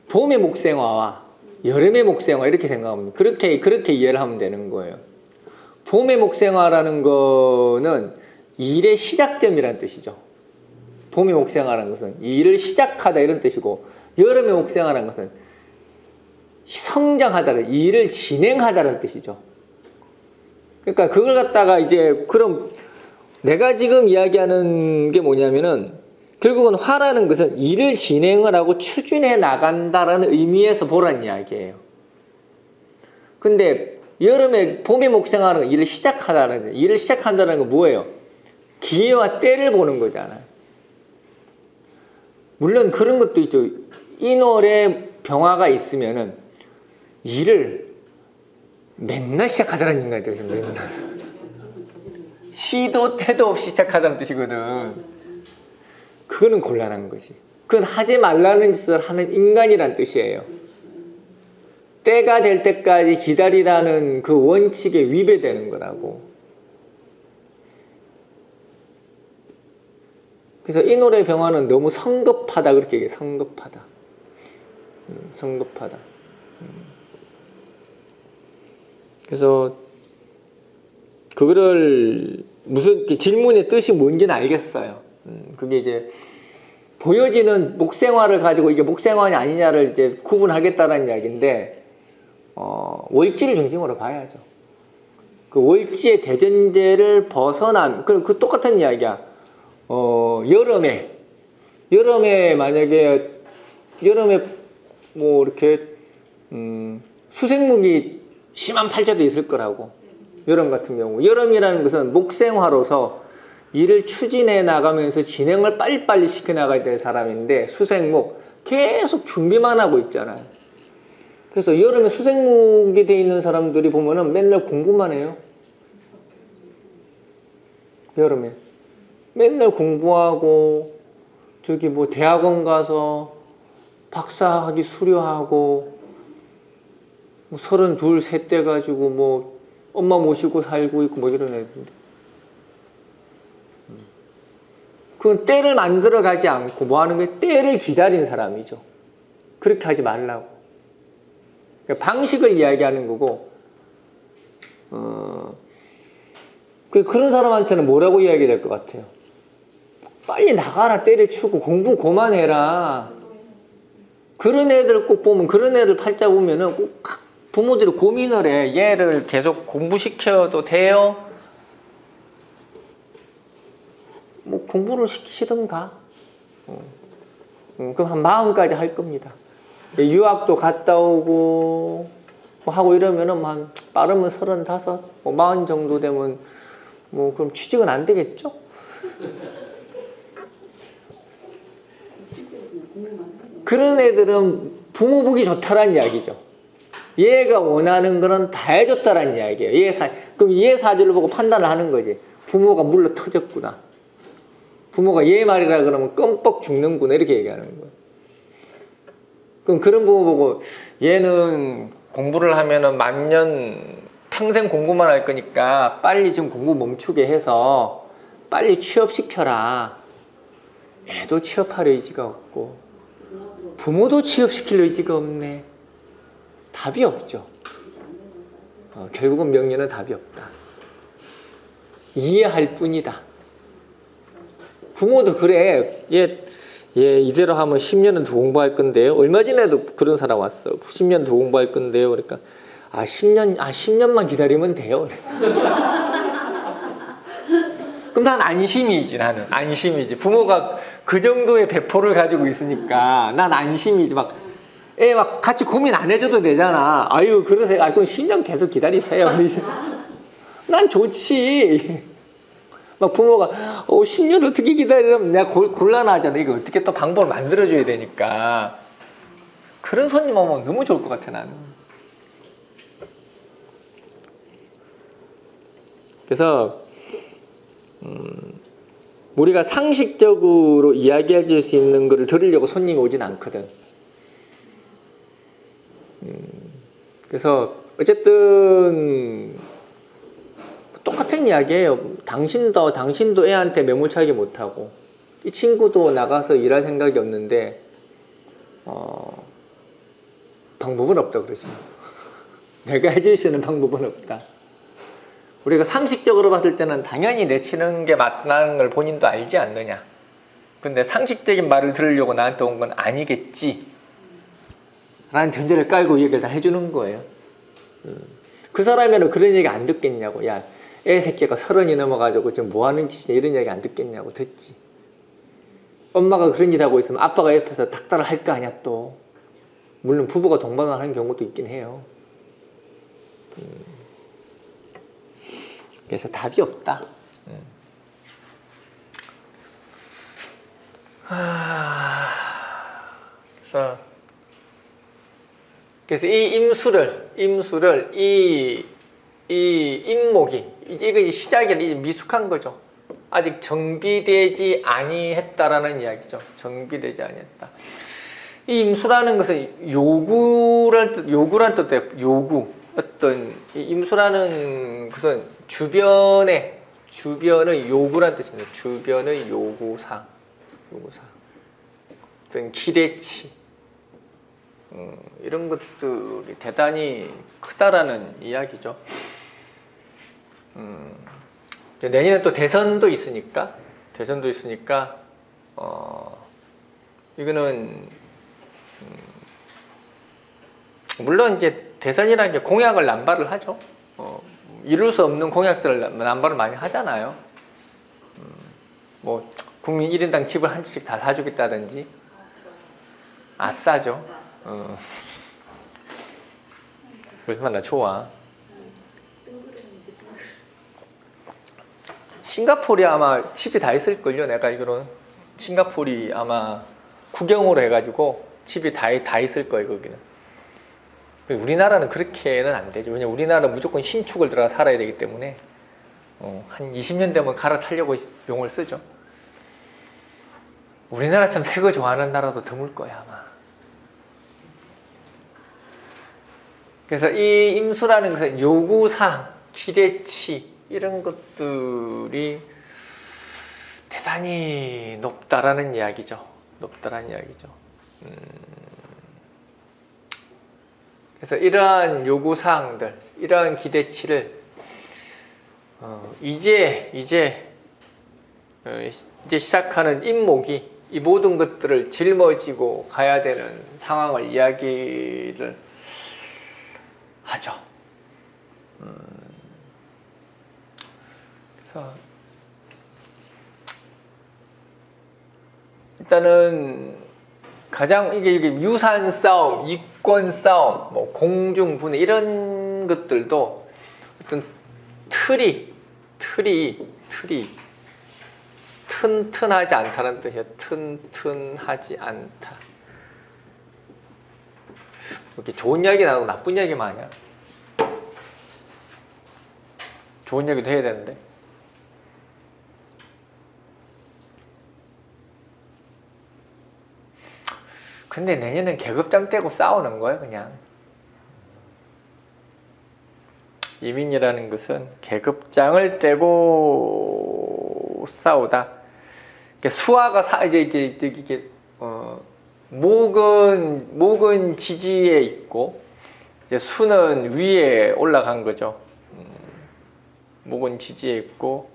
봄의 목생화와 여름의 목생화 이렇게 생각하면 그렇게 이해를 하면 되는 거예요. 봄의 목생화라는 거는 일의 시작점이라는 뜻이죠. 봄의 목생화라는 것은 일을 시작하다 이런 뜻이고, 여름에 목생활한 것은 성장하다는, 일을 진행하다는 뜻이죠. 그러니까 그걸 갖다가 이제, 그럼 내가 지금 이야기하는 게 뭐냐면은 결국은 화라는 것은 일을 진행을 하고 추진해 나간다라는 의미에서 보라는 이야기예요. 근데 여름에, 봄에 목생하는 건 일을 시작하다는, 일을 시작한다는 건 뭐예요? 기회와 때를 보는 거잖아요. 물론 그런 것도 있죠. 인월에 병화가 있으면은 일을 맨날 시작하다는 인간이 되죠. 맨날. 시도 때도 없이 시작하다는 뜻이거든. 그거는 곤란한 거지. 그건 하지 말라는 짓을 하는 인간이란 뜻이에요. 때가 될 때까지 기다리라는 그 원칙에 위배되는 거라고. 그래서 인월의 병화는 너무 성급하다, 그렇게 얘기해요. 성급하다. 성급하다. 그래서 그거를 무슨 질문의 뜻이 뭔지는 알겠어요. 그게 이제 보여지는 목생화를 가지고 이게 목생화냐 아니냐를 이제 구분하겠다는 이야기인데, 월지를 중심으로 봐야죠. 그 월지의 대전제를 벗어난, 그 똑같은 이야기야. 여름에 만약에 여름에 뭐 이렇게 수생목이 심한 팔자도 있을 거라고. 여름 같은 경우, 여름이라는 것은 목생화로서 일을 추진해 나가면서 진행을 빨리빨리 시켜 나가야 될 사람인데, 수생목 계속 준비만 하고 있잖아요. 그래서 여름에 수생목이 돼 있는 사람들이 보면은 맨날 공부만 해요. 여름에 맨날 공부하고, 저기 뭐 대학원 가서 박사학위 수료하고, 뭐 32, 3 돼 가지고 뭐 엄마 모시고 살고 있고 뭐 이런 애들인데, 그건 때를 만들어 가지 않고 뭐 하는 거예요? 때를 기다린 사람이죠. 그렇게 하지 말라고. 그러니까 방식을 이야기하는 거고, 그런 사람한테는 뭐라고 이야기해야 될 것 같아요? 빨리 나가라, 때려치우고 공부 그만해라. 그런 애들 꼭 보면, 그런 애들 팔자 보면은 꼭 부모들이 고민을 해. 얘를 계속 공부시켜도 돼요? 뭐 공부를 시키시던가. 그럼 한 40까지 할 겁니다. 유학도 갔다 오고 뭐 하고 이러면은 한 빠르면 35, 뭐 40 정도 되면 뭐 그럼 취직은 안 되겠죠? 그런 애들은 부모 보기 좋다란 이야기죠. 얘가 원하는 거는 다 해줬다란 이야기예요. 그럼 얘 사주를 보고 판단을 하는 거지. 부모가 물러 터졌구나. 부모가 얘 말이라 그러면 껌뻑 죽는구나, 이렇게 얘기하는 거예요. 그럼 그런 부모 보고 얘는 공부를 하면은 만년 평생 공부만 할 거니까 빨리 좀 공부 멈추게 해서 빨리 취업시켜라. 애도 취업할 의지가 없고 부모도 취업시킬 의지가 없네. 답이 없죠. 결국은 명예는 답이 없다. 이해할 뿐이다. 부모도 그래. 얘 이대로 하면 10년은 더 공부할 건데요. 얼마 전에도 그런 사람 왔어. 10년 더 공부할 건데요. 그러니까 10년만 기다리면 돼요. 그럼 난 안심이지. 나는 안심이지. 부모가 그 정도의 배포를 가지고 있으니까 난 안심이지. 애 막 같이 고민 안 해줘도 되잖아. 아유, 그러세요. 그럼 10년 계속 기다리세요. 난 좋지. 막 부모가 10년 어떻게 기다리려면 내가 곤란하잖아. 이거 어떻게 또 방법을 만들어줘야 되니까. 그런 손님 오면 너무 좋을 것 같아, 나는. 그래서 우리가 상식적으로 이야기해 줄 수 있는 거를 들으려고 손님이 오진 않거든. 그래서 어쨌든 똑같은 이야기예요. 당신도 애한테 매몰차게 못하고 이 친구도 나가서 일할 생각이 없는데 방법은 없다 그러지. 내가 해줄 수 있는 방법은 없다. 우리가 상식적으로 봤을 때는 당연히 내치는 게 맞다는 걸 본인도 알지 않느냐. 근데 상식적인 말을 들으려고 나한테 온 건 아니겠지. 라는 전제를 깔고 이 얘기를 다 해주는 거예요. 그 사람이라면 그런 얘기 안 듣겠냐고. 야, 애 새끼가 30이 넘어가지고 지금 뭐 하는 짓이냐 이런 얘기 안 듣겠냐고. 듣지. 엄마가 그런 일 하고 있으면 아빠가 옆에서 닥달을 할 거 아니야 또. 물론 부부가 동반을 하는 경우도 있긴 해요. 그래서 답이 없다. 그래서 이 임수를 이 임목이 이게 시작이 이제 미숙한 거죠. 아직 정비되지 아니했다라는 이야기죠. 정비되지 아니했다. 이 임수라는 것은 요구란 뜻이에요. 요구. 어떤 이 임수라는 것은 주변의 요구란 뜻입니다. 주변의 요구사항. 어떤 기대치. 이런 것들이 대단히 크다라는 이야기죠. 내년에 또 대선도 있으니까 이거는 물론 이제 대선이라는 게 공약을 남발을 하죠. 이룰 수 없는 공약들을 남발을 많이 하잖아요. 뭐 국민 1인당 집을 한 채씩 다 사주겠다든지. 아싸죠. 얼마나 좋아. 싱가포르에 아마 칩이 다 있을걸요. 내가 알기로는 싱가포르이 아마 국영으로 해가지고 칩이 다 있을 거예요. 거기는. 우리나라는 그렇게는 안 되죠. 왜냐면 우리나라는 무조건 신축을 들어가 살아야 되기 때문에 한 20년 되면 갈아타려고 용을 쓰죠. 우리나라처럼 새 거 좋아하는 나라도 드물 거야 아마. 그래서 이 임수라는 것은 요구사항, 기대치 이런 것들이 대단히 높다라는 이야기죠. 그래서 이러한 요구사항들, 이러한 기대치를 이제 시작하는 임목이 이 모든 것들을 짊어지고 가야 되는 상황을 이야기를 하죠. 그래서 일단은 가장 이게 유산 싸움, 이권 싸움, 뭐 공중 분해 이런 것들도 어떤 틀이 튼튼하지 않다는 뜻이에요. 튼튼하지 않다. 이렇게 좋은 이야기 나오고 나쁜 이야기 마냐? 좋은 이야기도 해야 되는데. 근데 내년엔 계급장 떼고 싸우는 거예요, 그냥. 이민이라는 것은 계급장을 떼고 싸우다. 수화가 이게 목은 지지에 있고 이제 수는 위에 올라간 거죠. 목은 지지에 있고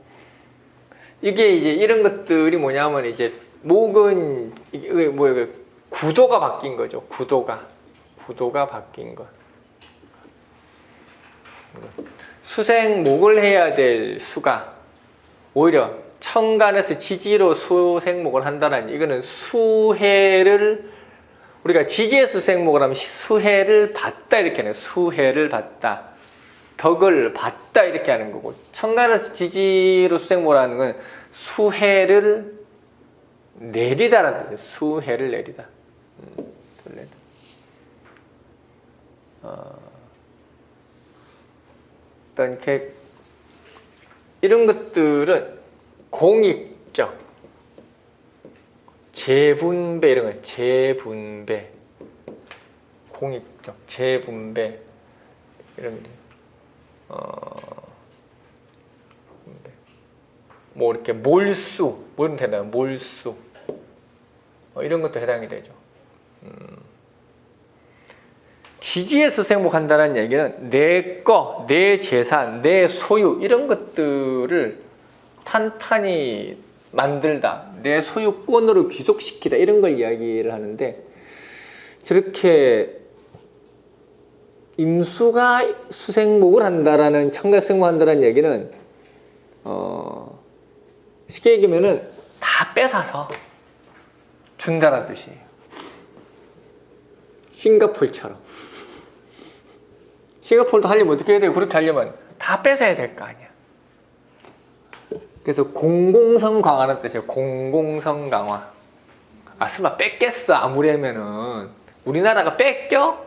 이게 이제 이런 것들이 뭐냐면 이제 목은 이게 뭐예요? 구도가 바뀐 거죠. 구도가 바뀐 것. 수생목을 해야 될 수가 오히려 천간에서 지지로 수생목을 한다는 이거는 수해를 우리가 지지에서 수생목을 하면 수해를 받다 이렇게 하네요. 수해를 받다. 덕을 받다 이렇게 하는 거고 천간에서 지지로 수생목을 하는 건 수해를 내리다라는 거죠. 수해를 내리다. 어떤 이렇게 이런 것들은 공익적 재분배 이런 거 재분배 공익적 재분배 이런 뭐 이렇게 몰수 뭐 이런 되나요? 몰수 이런 것도 해당이 되죠. 지지에 수생목한다는 얘기는 내 거, 내 재산, 내 소유 이런 것들을 탄탄히 만들다, 내 소유권으로 귀속시키다 이런 걸 이야기를 하는데 저렇게 임수가 수생목을 한다라는 청각생목한다라는 얘기는 쉽게 얘기하면은 다 뺏어서 준다라는 뜻이에요. 싱가폴처럼. 싱가폴도 하려면 어떻게 해야 돼요? 그렇게 하려면 다 뺏어야 될 거 아니야. 그래서 공공성 강화라는 뜻이에요. 공공성 강화. 아, 설마 뺏겠어 아무리 하면은 우리나라가 뺏겨?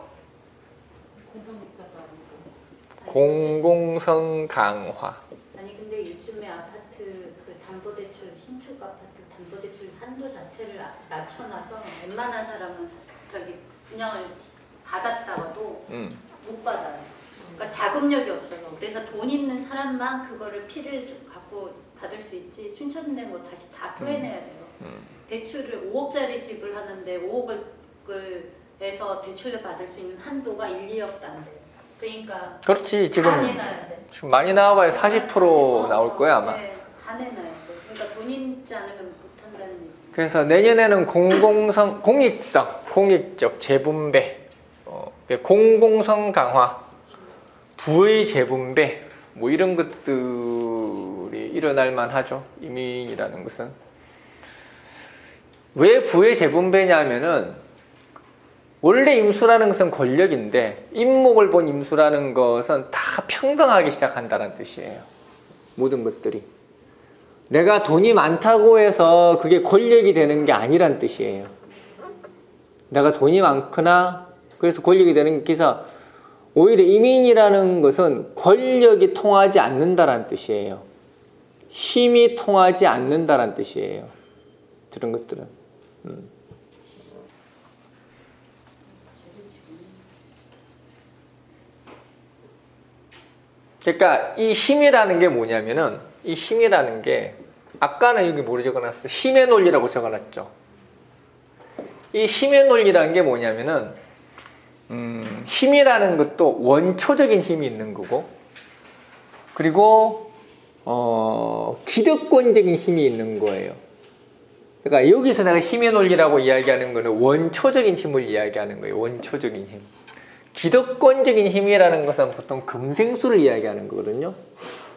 공공성 강화. 아니 근데 요즘에 아파트 그 담보대출 신축 아파트 담보대출 한도 자체를 낮춰놔서 웬만한 사람은 저기 분양을 받았다가도 못 받아요. 그러니까 자금력이 없어서 그래서 돈 있는 사람만 그거를 피를 좀 갖고 받을 수 있지 춘천내 뭐 다시 다 토해내야 돼요. 대출을 5억짜리 집을 하는데 5억을 해서 대출을 받을 수 있는 한도가 1, 2억도 안 돼요. 그러니까 그렇지 지금 다 내놔야 돼. 지금 많이 나와봐야 40% 나올 거야 아마. 네, 다 내놔야 돼. 그러니까 돈 있지 않으면 못한다는 얘기. 그래서 내년에는 공공성, 공익성, 공익적 재분배, 공공성 강화, 부의 재분배 뭐 이런 것들이 일어날 만하죠. 이민이라는 것은. 왜 부의 재분배냐면은 원래 임수라는 것은 권력인데 임목을 본 임수라는 것은 다 평등하게 시작한다는 뜻이에요. 모든 것들이. 내가 돈이 많다고 해서 그게 권력이 되는 게 아니란 뜻이에요. 내가 돈이 많거나 그래서 권력이 되는 게 그래서 오히려 이민이라는 것은 권력이 통하지 않는다란 뜻이에요. 힘이 통하지 않는다란 뜻이에요. 그런 것들은. 그러니까 이 힘이라는 게 뭐냐면은 이 힘이라는 게 아까는 여기 뭐로 적어놨어? 힘의 논리라고 적어놨죠. 이 힘의 논리라는 게 뭐냐면은 힘이라는 것도 원초적인 힘이 있는 거고 그리고 기득권적인 힘이 있는 거예요. 그러니까 여기서 내가 힘의 논리라고 이야기하는 거는 원초적인 힘을 이야기하는 거예요. 원초적인 힘. 기득권적인 힘이라는 것은 보통 금생수를 이야기하는 거거든요.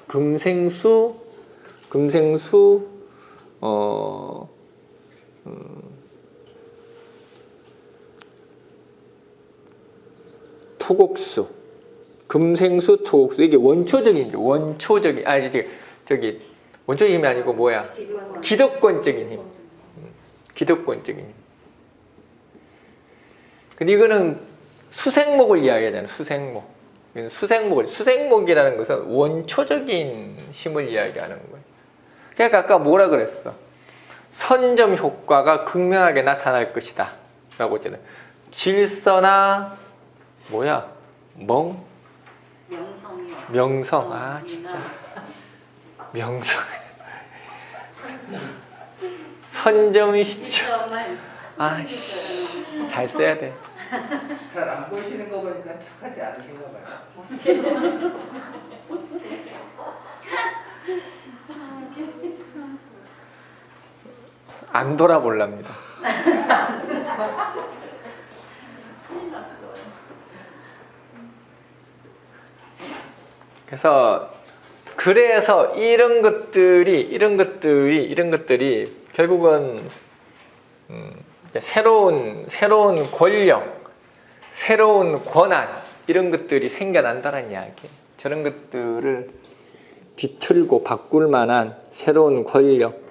금생수, 토곡수, 금생수, 토곡수 이게 원초적인 저기 원초적인 힘이 아니고 뭐야? 기득권적인 힘. 기득권적인 힘. 근데 이거는 수생목을 이야기하잖아요. 수생목이라는 것은 원초적인 힘을 이야기하는 거예요. 그러니까 아까 뭐라 그랬어? 선점 효과가 극명하게 나타날 것이다 라고 했잖아요. 질서나 뭐야? 명성. 아 진짜 명성. 선점 시점. 아 잘 써야 돼. 잘 안 보이시는 거 보니까 착하지 않으신가 봐요. 안 돌아볼랍니다. 그래서 이런 것들이 결국은 새로운 권력, 새로운 권한 이런 것들이 생겨난다는 이야기예요. 저런 것들을 뒤틀고 바꿀 만한 새로운 권력,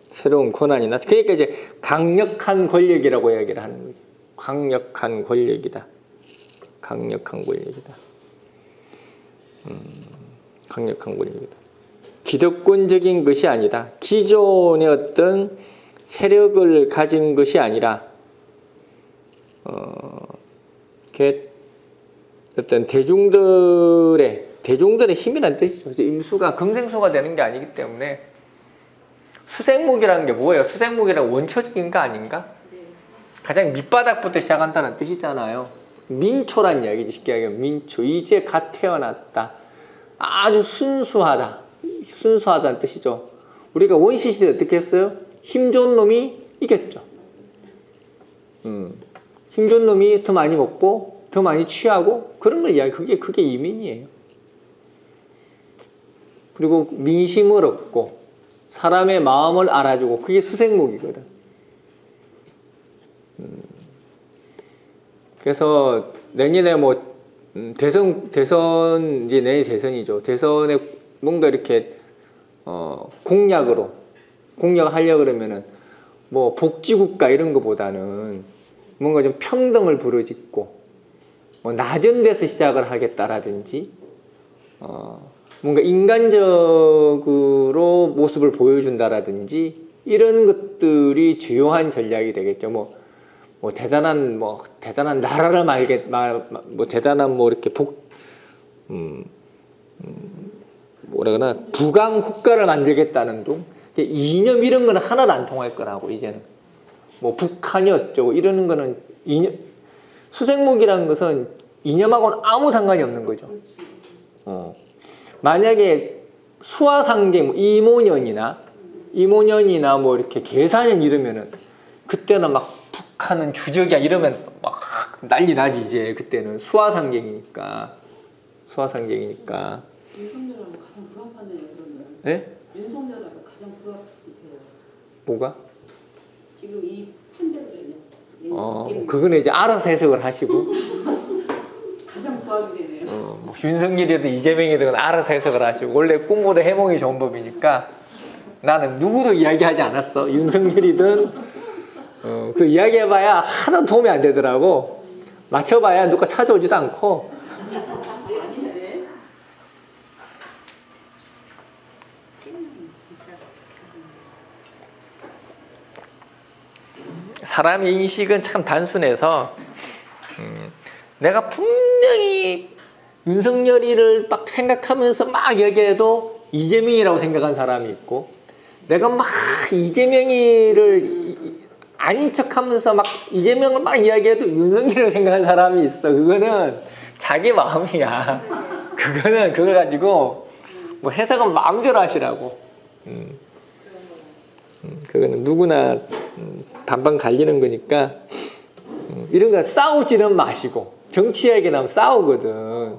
새로운 권한이 나타. 그러니까 이제 강력한 권력이라고 이야기를 하는 거죠. 강력한 권력이다. 강력한 권력이다. 강력한 권력이다. 기득권적인 것이 아니다. 기존의 어떤 세력을 가진 것이 아니라 어떤 대중들의 힘이란 뜻이죠. 임수가 금생수가 되는 게 아니기 때문에 수생목이라는 게 뭐예요? 수생목이란 원초적인 거 아닌가? 가장 밑바닥부터 시작한다는 뜻이잖아요. 민초란 이야기지. 쉽게 얘기하면 민초. 이제 갓 태어났다. 아주 순수하다는 뜻이죠. 우리가 원시시대 어떻게 했어요? 힘 좋은 놈이 이겼죠. 힘 좋은 놈이 더 많이 먹고 더 더 많이 취하고 그런 걸 이야기. 그게 이민이에요. 그리고 민심을 얻고 사람의 마음을 알아주고 그게 수생목이거든. 그래서 내년에 뭐 대선 이제 내일 대선이죠. 대선에 뭔가 이렇게 공약하려 그러면은 뭐 복지국가 이런 거보다는 뭔가 좀 평등을 부르짖고 뭐 낮은 데서 시작을 하겠다라든지 뭔가 인간적으로 모습을 보여준다라든지 이런 것들이 주요한 전략이 되겠죠. 뭐 대단한 나라를 대단한 뭐 이렇게 뭐라 그러나 부강 국가를 만들겠다는 둥 이념 이런 거는 하나도 안 통할 거라고. 이제는 뭐 북한이 어쩌고 이러는 거는 수생목이라는 것은 이념하고는 아무 상관이 없는 거죠. 만약에 수화상계 이모년이나 뭐 이렇게 계산년 이러면은 그때는 막 북한은 주적이야 이러면 막 난리 나지. 이제 그때는 수화상경이니까. 윤석열하고 가장 부합하네요. 그러면. 네? 윤석열하고 가장 부합해요. 뭐가? 지금 이 판대로는요. 그거는 이제 알아서 해석을 하시고. 가장 부합이 되네요. 뭐 윤석열이든 이재명이든 알아서 해석을 하시고. 원래 꿈보다 해몽이 좋은 법이니까 나는 누구도 이야기하지 않았어. 윤석열이든 그 이야기해봐야 하나도 도움이 안 되더라고. 맞춰봐야 누가 찾아오지도 않고. 사람의 인식은 참 단순해서 내가 분명히 윤석열이를 막 생각하면서 막 얘기해도 이재명이라고 생각한 사람이 있고, 내가 막 이재명이를 아닌 척하면서 막 이재명을 막 이야기해도 윤석열이라고 생각한 사람이 있어. 그거는 자기 마음이야. 그걸 가지고 뭐 해석은 마음대로 하시라고. 그거는 누구나 반반 갈리는 거니까 이런 거 싸우지는 마시고. 정치 얘기 나면 싸우거든.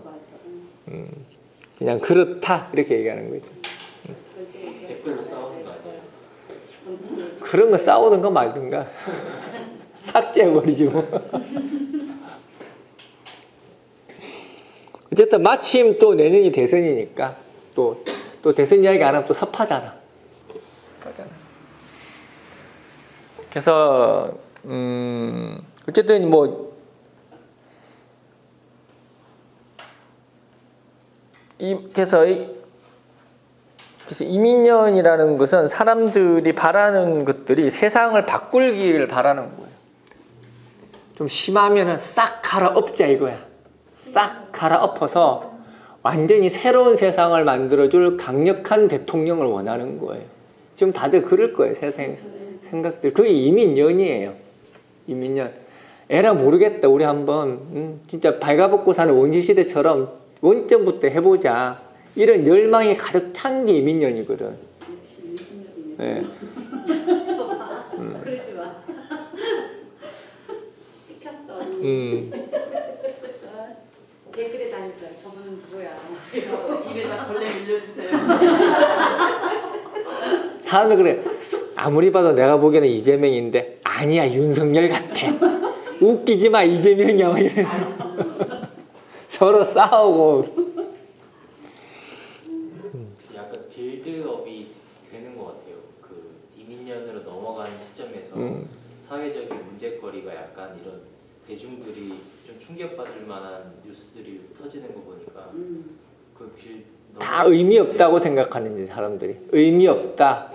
그냥 그렇다 이렇게 얘기하는 거지. 댓글로 싸우는 거 아니에요? 그런 거 싸우든가 말든가 삭제해버리지 뭐. 어쨌든 마침 또 내년이 대선이니까 또 대선 이야기 안 하면 또 섭하잖아. 그래서 어쨌든 뭐 그래서 이민년이라는 것은 사람들이 바라는 것들이 세상을 바꾸기를 바라는 거예요. 좀 심하면은 싹 갈아엎자 이거야. 싹 갈아엎어서 완전히 새로운 세상을 만들어줄 강력한 대통령을 원하는 거예요. 지금 다들 그럴 거예요. 세상에서 생각들. 그게 이민년이에요. 이민년. 에라 모르겠다. 우리 한번 진짜 발가벗고 사는 원시시대처럼 원점부터 해보자. 이런 열망이 가득 찬 게 이민년이거든. 네. 그러지 마. 찍혔어. 댓글에 다니까 저분은 누구야? 입에다 걸레 밀려주세요. 사람들 그래. 아무리 봐도 내가 보기에는 이재명인데 아니야 윤석열 같아. 웃기지 마 이재명이야. 서로 싸우고. 약간 빌드업이 되는 것 같아요. 그 이민년으로 넘어가는 시점에서 사회적인 문제거리가 약간 이런 대중들이 좀 충격받을 만한 뉴스들이 터지는 거 보니까 다 의미 없다고 생각하는 사람들이. 의미 없다.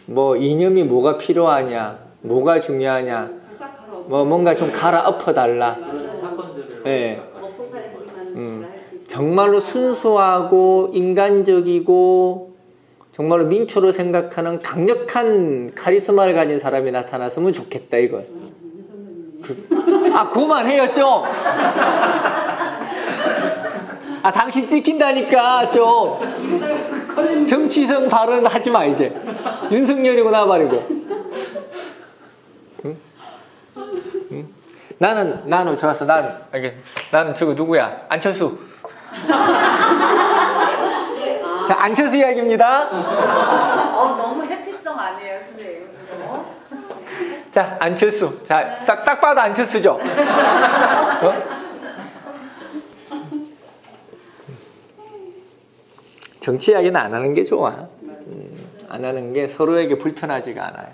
뭐 이념이 뭐가 필요하냐, 뭐가 중요하냐, 뭐 뭔가 좀 갈아엎어달라. 그런 사건들을 네. 먹고 살기만 할수 있어. 정말로 순수하고 인간적이고 정말로 민초로 생각하는 강력한 카리스마를 가진 사람이 나타났으면 좋겠다 이거예요. 그만해요 좀. 당신 찍힌다니까 좀. 정치성 발언 하지 마 이제. 윤석열이고 나발이고. 나는 좋았어. 나는 저거 누구야? 안철수. 자, 안철수 이야기입니다. 너무 해피성 아니에요, 선생님? 자, 안철수. 자, 딱 봐도 안철수죠? 어? 정치 이야기는 안 하는 게 좋아. 안 하는 게 서로에게 불편하지가 않아요.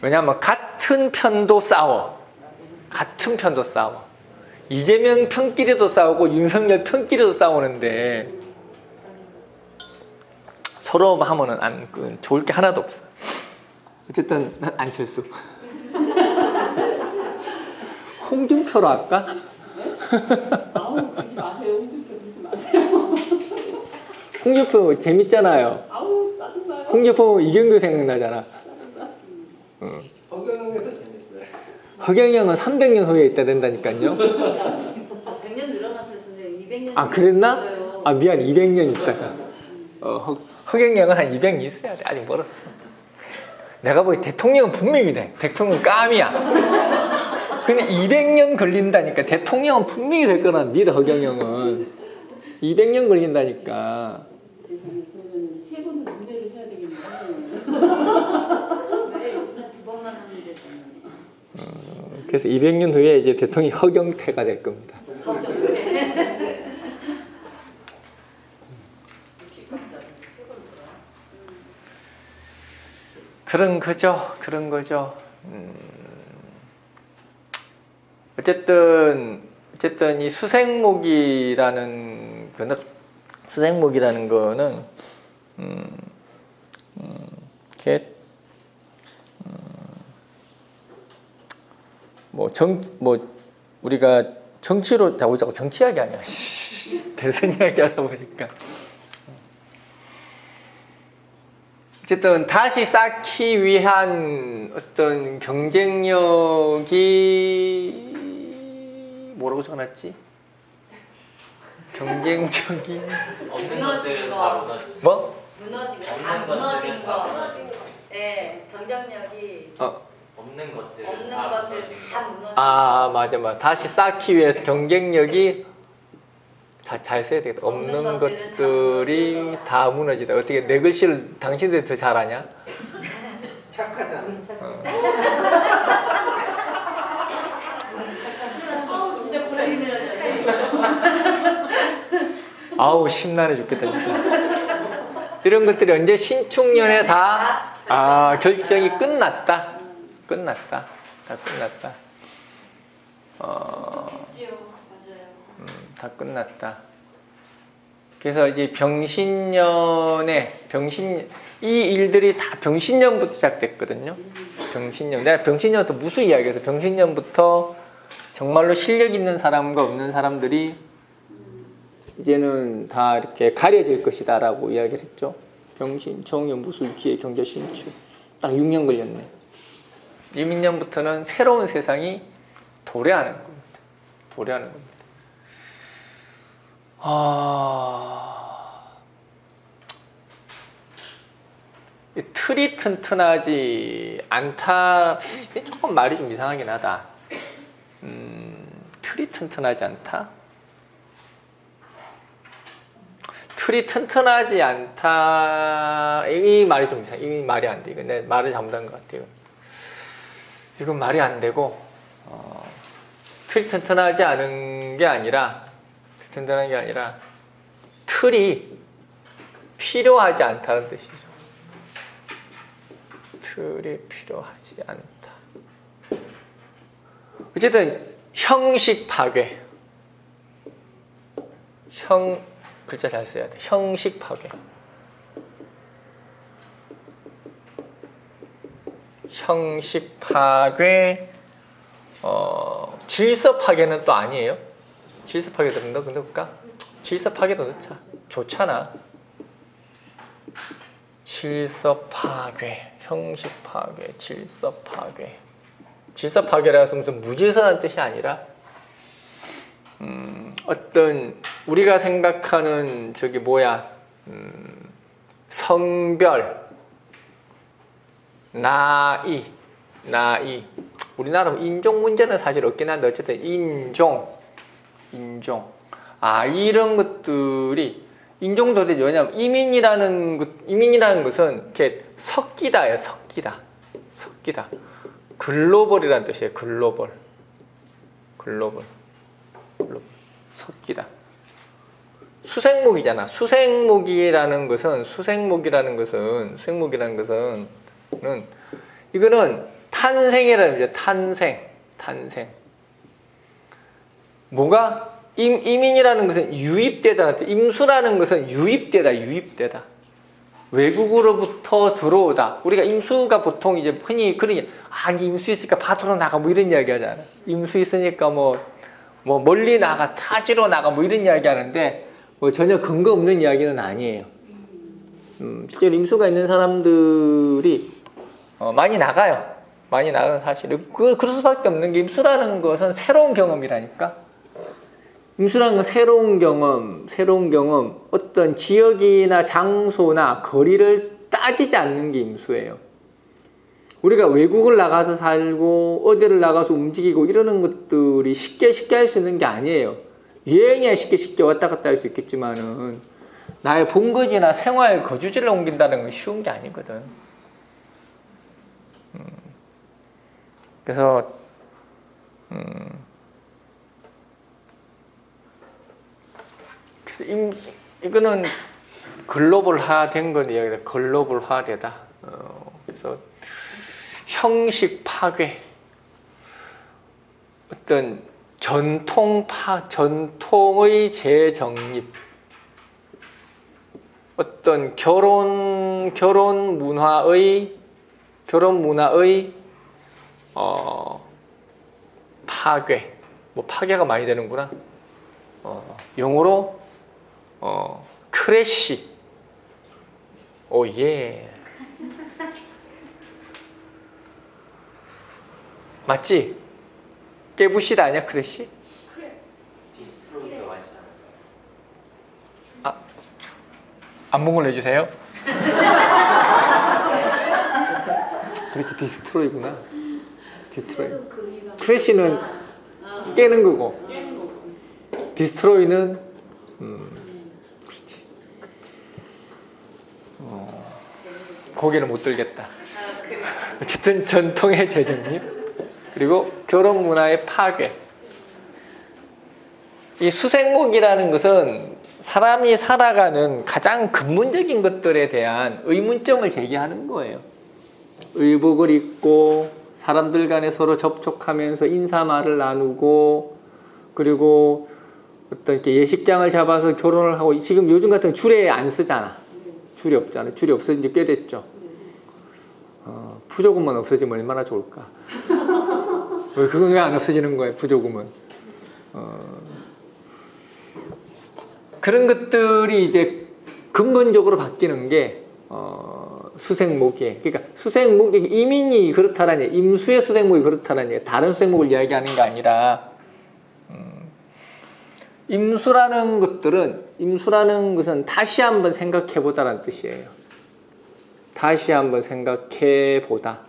왜냐하면 같은 편도 싸워. 같은 편도 싸워. 이재명 편끼리도 싸우고 윤석열 편끼리도 싸우는데 서로 하면은 좋을 게 하나도 없어. 어쨌든 난 안철수. 홍준표로 할까? 아우 그러지 마세요. 홍준표 그러지 마세요. 홍준표 재밌잖아요. 아우 짜증나요. 홍준표 이경규 생각나잖아. 허경영에서 재밌어요. 허경영은 300년 후에 있다 된다니까요. 100년 늘어났어요, 선생님. 200년. 아, 그랬나? 있어요. 아, 미안, 200년 있다가. 허경영은 한 200년 있어야 돼. 아직 멀었어. 내가 보기 대통령은 분명히 돼. 대통령 깜이야. 근데 200년 걸린다니까. 대통령은 분명히 될 거란 믿어, 허경영은. 200년 걸린다니까. 세상에 그러면 세 번은 문제를 해야 되겠네요. 네, 요즘에 2번만 하면 되잖아요. 그래서 200년 후에 이제 대통령이 허경태가 될 겁니다. 그런 거죠. 어쨌든 이 수생목이라는 거는 이렇게 우리가 정치로 자꾸 정치 이야기 아니야. 대선 이야기 하다 보니까. 어쨌든 다시 쌓기 위한 어떤 경쟁력이 뭐라고 적어놨지? 경쟁적인 없는 무너진 것들은 거. 다 무너지. 뭐? 무너진 거. 없는 다 무너진 것들은 다 거. 무너진 거. 네, 경쟁력이 없는 것들은 없는 다 것들 무너진 다 거. 무너진 아, 맞아. 다시 쌓기 위해서 경쟁력이 잘 써야 되겠다. 없는 없는 것들은 것들이 다 무너지다. 어떻게 내 글씨를 당신들이 더 잘하냐? 착하잖아. 아우 진짜 불안해요. 아우, 심란해 죽겠다, 진짜. 이런 것들이 언제 신축년에 다 결정이 끝났다. 다 끝났다. 있지요. 맞아요. 다 끝났다. 그래서 이제 병신년에 이 일들이 다 병신년부터 시작됐거든요. 병신년. 내가 병신년부터 무슨 이야기해서 병신년부터 정말로 실력 있는 사람과 없는 사람들이 이제는 다 이렇게 가려질 것이다라고 이야기를 했죠. 병신, 정년, 무술, 기회, 경제, 신축. 딱 6년 걸렸네. 2000년부터는 새로운 세상이 도래하는 겁니다. 틀이 튼튼하지 않다. 조금 말이 좀 이상하긴 하다. 틀이 튼튼하지 않다? 틀이 튼튼하지 않다. 이 말이 좀 이상해. 이 말이 안 돼. 이거 내 말을 잘못한 것 같아요. 이건 말이 안 되고, 틀이 튼튼하지 않은 게 아니라, 틀이 필요하지 않다는 뜻이죠. 틀이 필요하지 않다. 어쨌든 형식 파괴. 글자 잘 써야 돼. 형식 파괴. 형식 파괴. 질서 파괴는 또 아니에요. 질서 파괴도 넣을까? 질서 파괴도 넣자. 좋잖아. 질서 파괴, 형식 파괴, 질서 파괴. 질서 파괴라서 무슨 무질서라는 뜻이 아니라 어떤 우리가 생각하는 성별, 나이 우리나라 인종 문제는 사실 없긴 한데 어쨌든 인종. 이런 것들이 인종도 되죠. 왜냐하면 이민이라는 것은 이렇게 섞이다예요. 섞이다. 글로벌이라는 뜻이에요. 글로벌. 섞이다. 수생목이잖아. 수생목이라는 것은 이거는 탄생이라는 거죠. 탄생. 뭐가? 이민이라는 것은 유입되다. 임수라는 것은 유입되다. 외국으로부터 들어오다. 우리가 임수가 보통 이제 흔히 그러니 임수 있으니까 밭으로 나가 뭐 이런 이야기 하잖아. 임수 있으니까 뭐 멀리 나가 타지로 나가 뭐 이런 이야기 하는데 뭐 전혀 근거 없는 이야기는 아니에요. 실제로 임수가 있는 사람들이 많이 나가요. 많이 나가는 사실은 그럴 수밖에 없는 게 임수라는 것은 새로운 경험이라니까. 임수라는 건 새로운 경험, 어떤 지역이나 장소나 거리를 따지지 않는 게 임수예요. 우리가 외국을 나가서 살고 어디를 나가서 움직이고 이러는 것들이 쉽게 할 수 있는 게 아니에요. 여행이야 쉽게 왔다 갔다 할 수 있겠지만은 나의 본거지나 생활 거주지를 옮긴다는 건 쉬운 게 아니거든. 그래서 이거는 글로벌화된 건 이야기다. 글로벌화되다. 그래서 형식 파괴, 어떤 전통의 재정립, 어떤 결혼 문화의 파괴. 뭐 파괴가 많이 되는구나. 영어로 크래시. 오예. 맞지? 깨부시다 아니야 크래시? 디스트로이가 많지 않아요? 안목을 내주세요. 그렇지, 디스트로이구나. 디스트로이. 크래시는 깨는 거고, 디스트로이는 그렇지. 거기는 못 들겠다. 어쨌든 전통의 재정립, 그리고 결혼 문화의 파괴. 이 수생목이라는 것은 사람이 살아가는 가장 근본적인 것들에 대한 의문점을 제기하는 거예요. 의복을 입고 사람들 간에 서로 접촉하면서 인사말을 나누고, 그리고 어떤 이렇게 예식장을 잡아서 결혼을 하고, 지금 요즘 같은 줄에 안 쓰잖아. 줄이 없잖아. 줄이 없어진 지 꽤 됐죠. 부조금만 없어지면 얼마나 좋을까. 그건 왜 안 없어지는 거예요, 부조금은. 그런 것들이 이제 근본적으로 바뀌는 게 수생목이에요. 그러니까 수생목이 이민이 그렇다라는 얘기, 임수의 수생목이 그렇다라는 얘기, 다른 수생목을 이야기하는 게 아니라 임수라는 것은 다시 한번 생각해 보다라는 뜻이에요. 다시 한번 생각해 보다.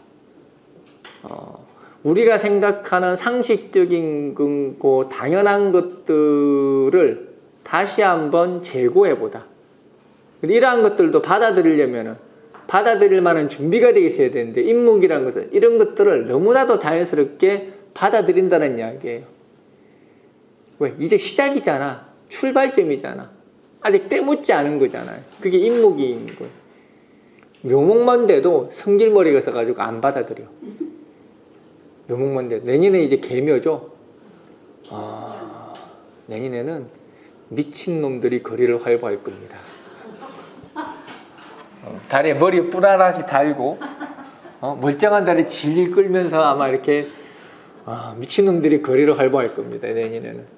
우리가 생각하는 상식적인 거 당연한 것들을 다시 한번 재고해 보다. 이러한 것들도 받아들일 만한 준비가 되어 있어야 되는데, 임목이라는 것은 이런 것들을 너무나도 자연스럽게 받아들인다는 이야기예요. 왜? 이제 시작이잖아. 출발점이잖아. 아직 때묻지 않은 거잖아요. 그게 임목인 거예요. 묘목만 돼도 성질머리가 있어가지고 안 받아들여. 묘목만 돼도. 내년에 이제 개묘죠. 내년에는 미친놈들이 거리를 활보할 겁니다. 다리에 머리 뿌라라시 달고 멀쩡한 다리 질질 끌면서 아마 이렇게 미친놈들이 거리를 활보할 겁니다. 내년에는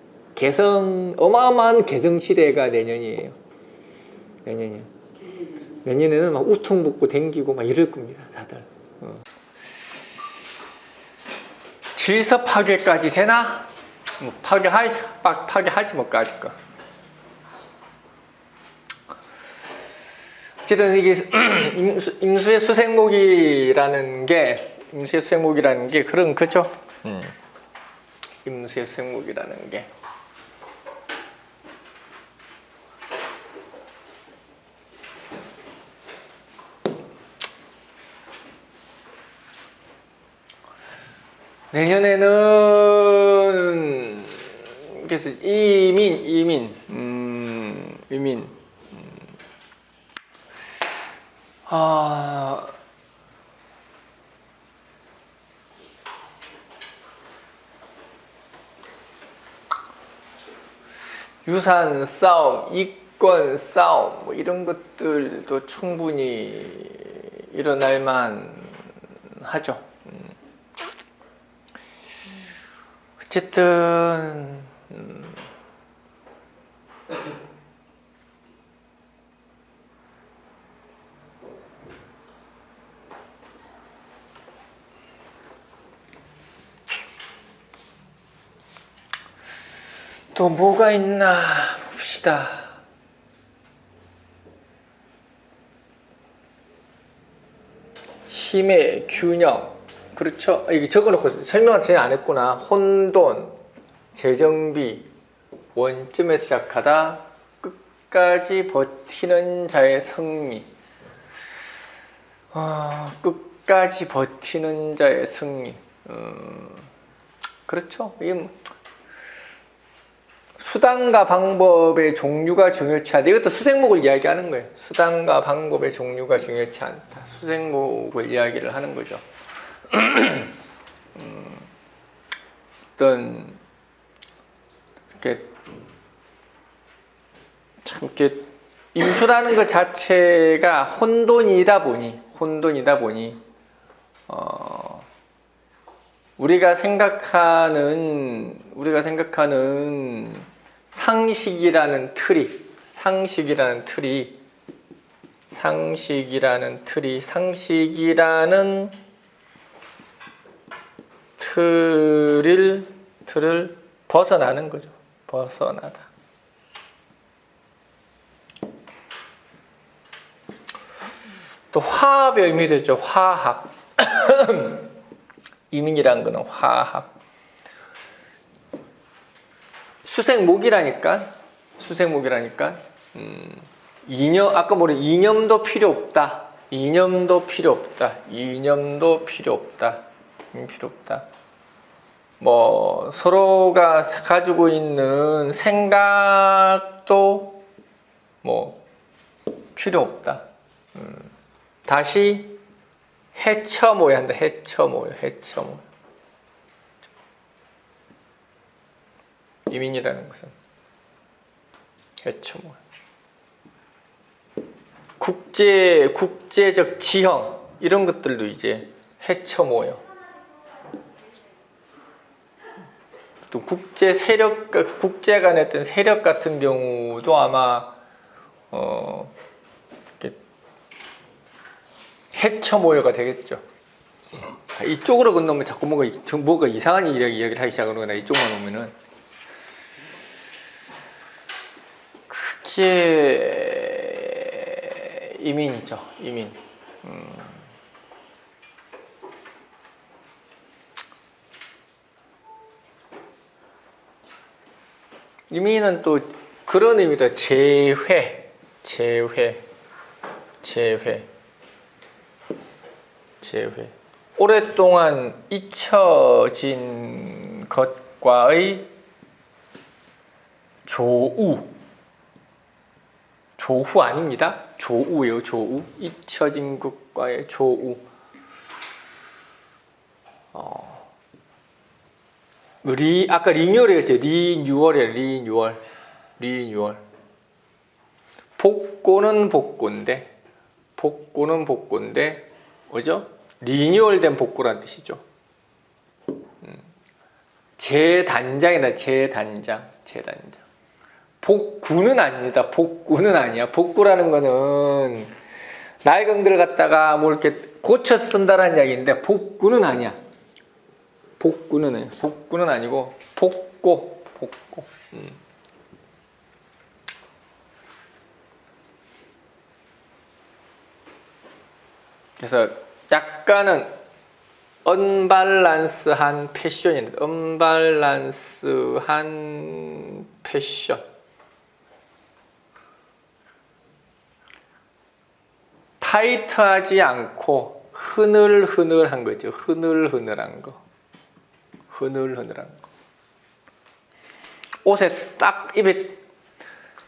어마어마한 개성시대가 내년이에요. 내년에는 막 우통 벗고 댕기고 막 이럴 겁니다. 다들. 질서 파괴까지 되나? 뭐 파괴하지 뭐까지 거. 어쨌든 이게 임수의 수생목이라는 게 임수의 수생목이라는 게 그런 거죠. 임수의 수생목이라는 게. 내년에는 그래서 이민 유산 싸움, 이권 싸움 뭐 이런 것들도 충분히 일어날 만하죠. 어쨌든 또 뭐가 있나 봅시다. 힘의 균형. 그렇죠? 이게 적어놓고 설명을 전혀 안 했구나. 혼돈, 재정비, 원점에서 시작하다 끝까지 버티는 자의 승리. 끝까지 버티는 자의 승리. 그렇죠? 이게 수단과 방법의 종류가 중요치 않다. 이것도 수생목을 이야기하는 거예요. 수단과 방법의 종류가 중요치 않다. 수생목을 이야기를 하는 거죠. 어떤 이렇게 임수라는 것 자체가 혼돈이다 보니 우리가 생각하는 상식이라는 틀을 벗어나는 거죠. 벗어나다. 또 화합의 의미도 있죠. 화합. 이민이라는 거는 화합. 수생목이라니까. 이념, 아까 뭐래, 이념도 필요 없다. 뭐 서로가 가지고 있는 생각도 뭐 필요 없다. 다시 헤쳐모여야 한다. 헤쳐모여. 이민이라는 것은 헤쳐모여. 국제적 지형 이런 것들도 이제 헤쳐모여. 또 국제 간의 어떤 세력 같은 경우도 아마 이렇게 헤쳐모여가 되겠죠. 이쪽으로 건너면 자꾸 뭐가 이상한 이야기를 하기 시작하거나 이쪽만 오면은 그게 이민이죠. 이민. 이민은 또 그런 의미다. 재회. 오랫동안 잊혀진 것과의 조우 아닙니다. 조우예요. 조우. 잊혀진 것과의 조우. 아까 리뉴얼이었죠. 리뉴얼. 복고는 복고인데, 뭐죠? 리뉴얼된 복고란 뜻이죠. 재단장이다. 재단장. 복구는 아닙니다. 복구는 아니야. 복구라는 거는 낡은 걸 갖다가 뭐 이렇게 고쳐서 쓴다라는 이야기인데 복구는 아니야. 복구는 아니고 복고. 그래서 약간은 언밸런스한 패션이네. 언밸런스한 패션. 타이트하지 않고 흐늘흐늘한 거죠. 흐늘흐늘한 거. 흐늘흐늘한 거. 옷에 딱 입에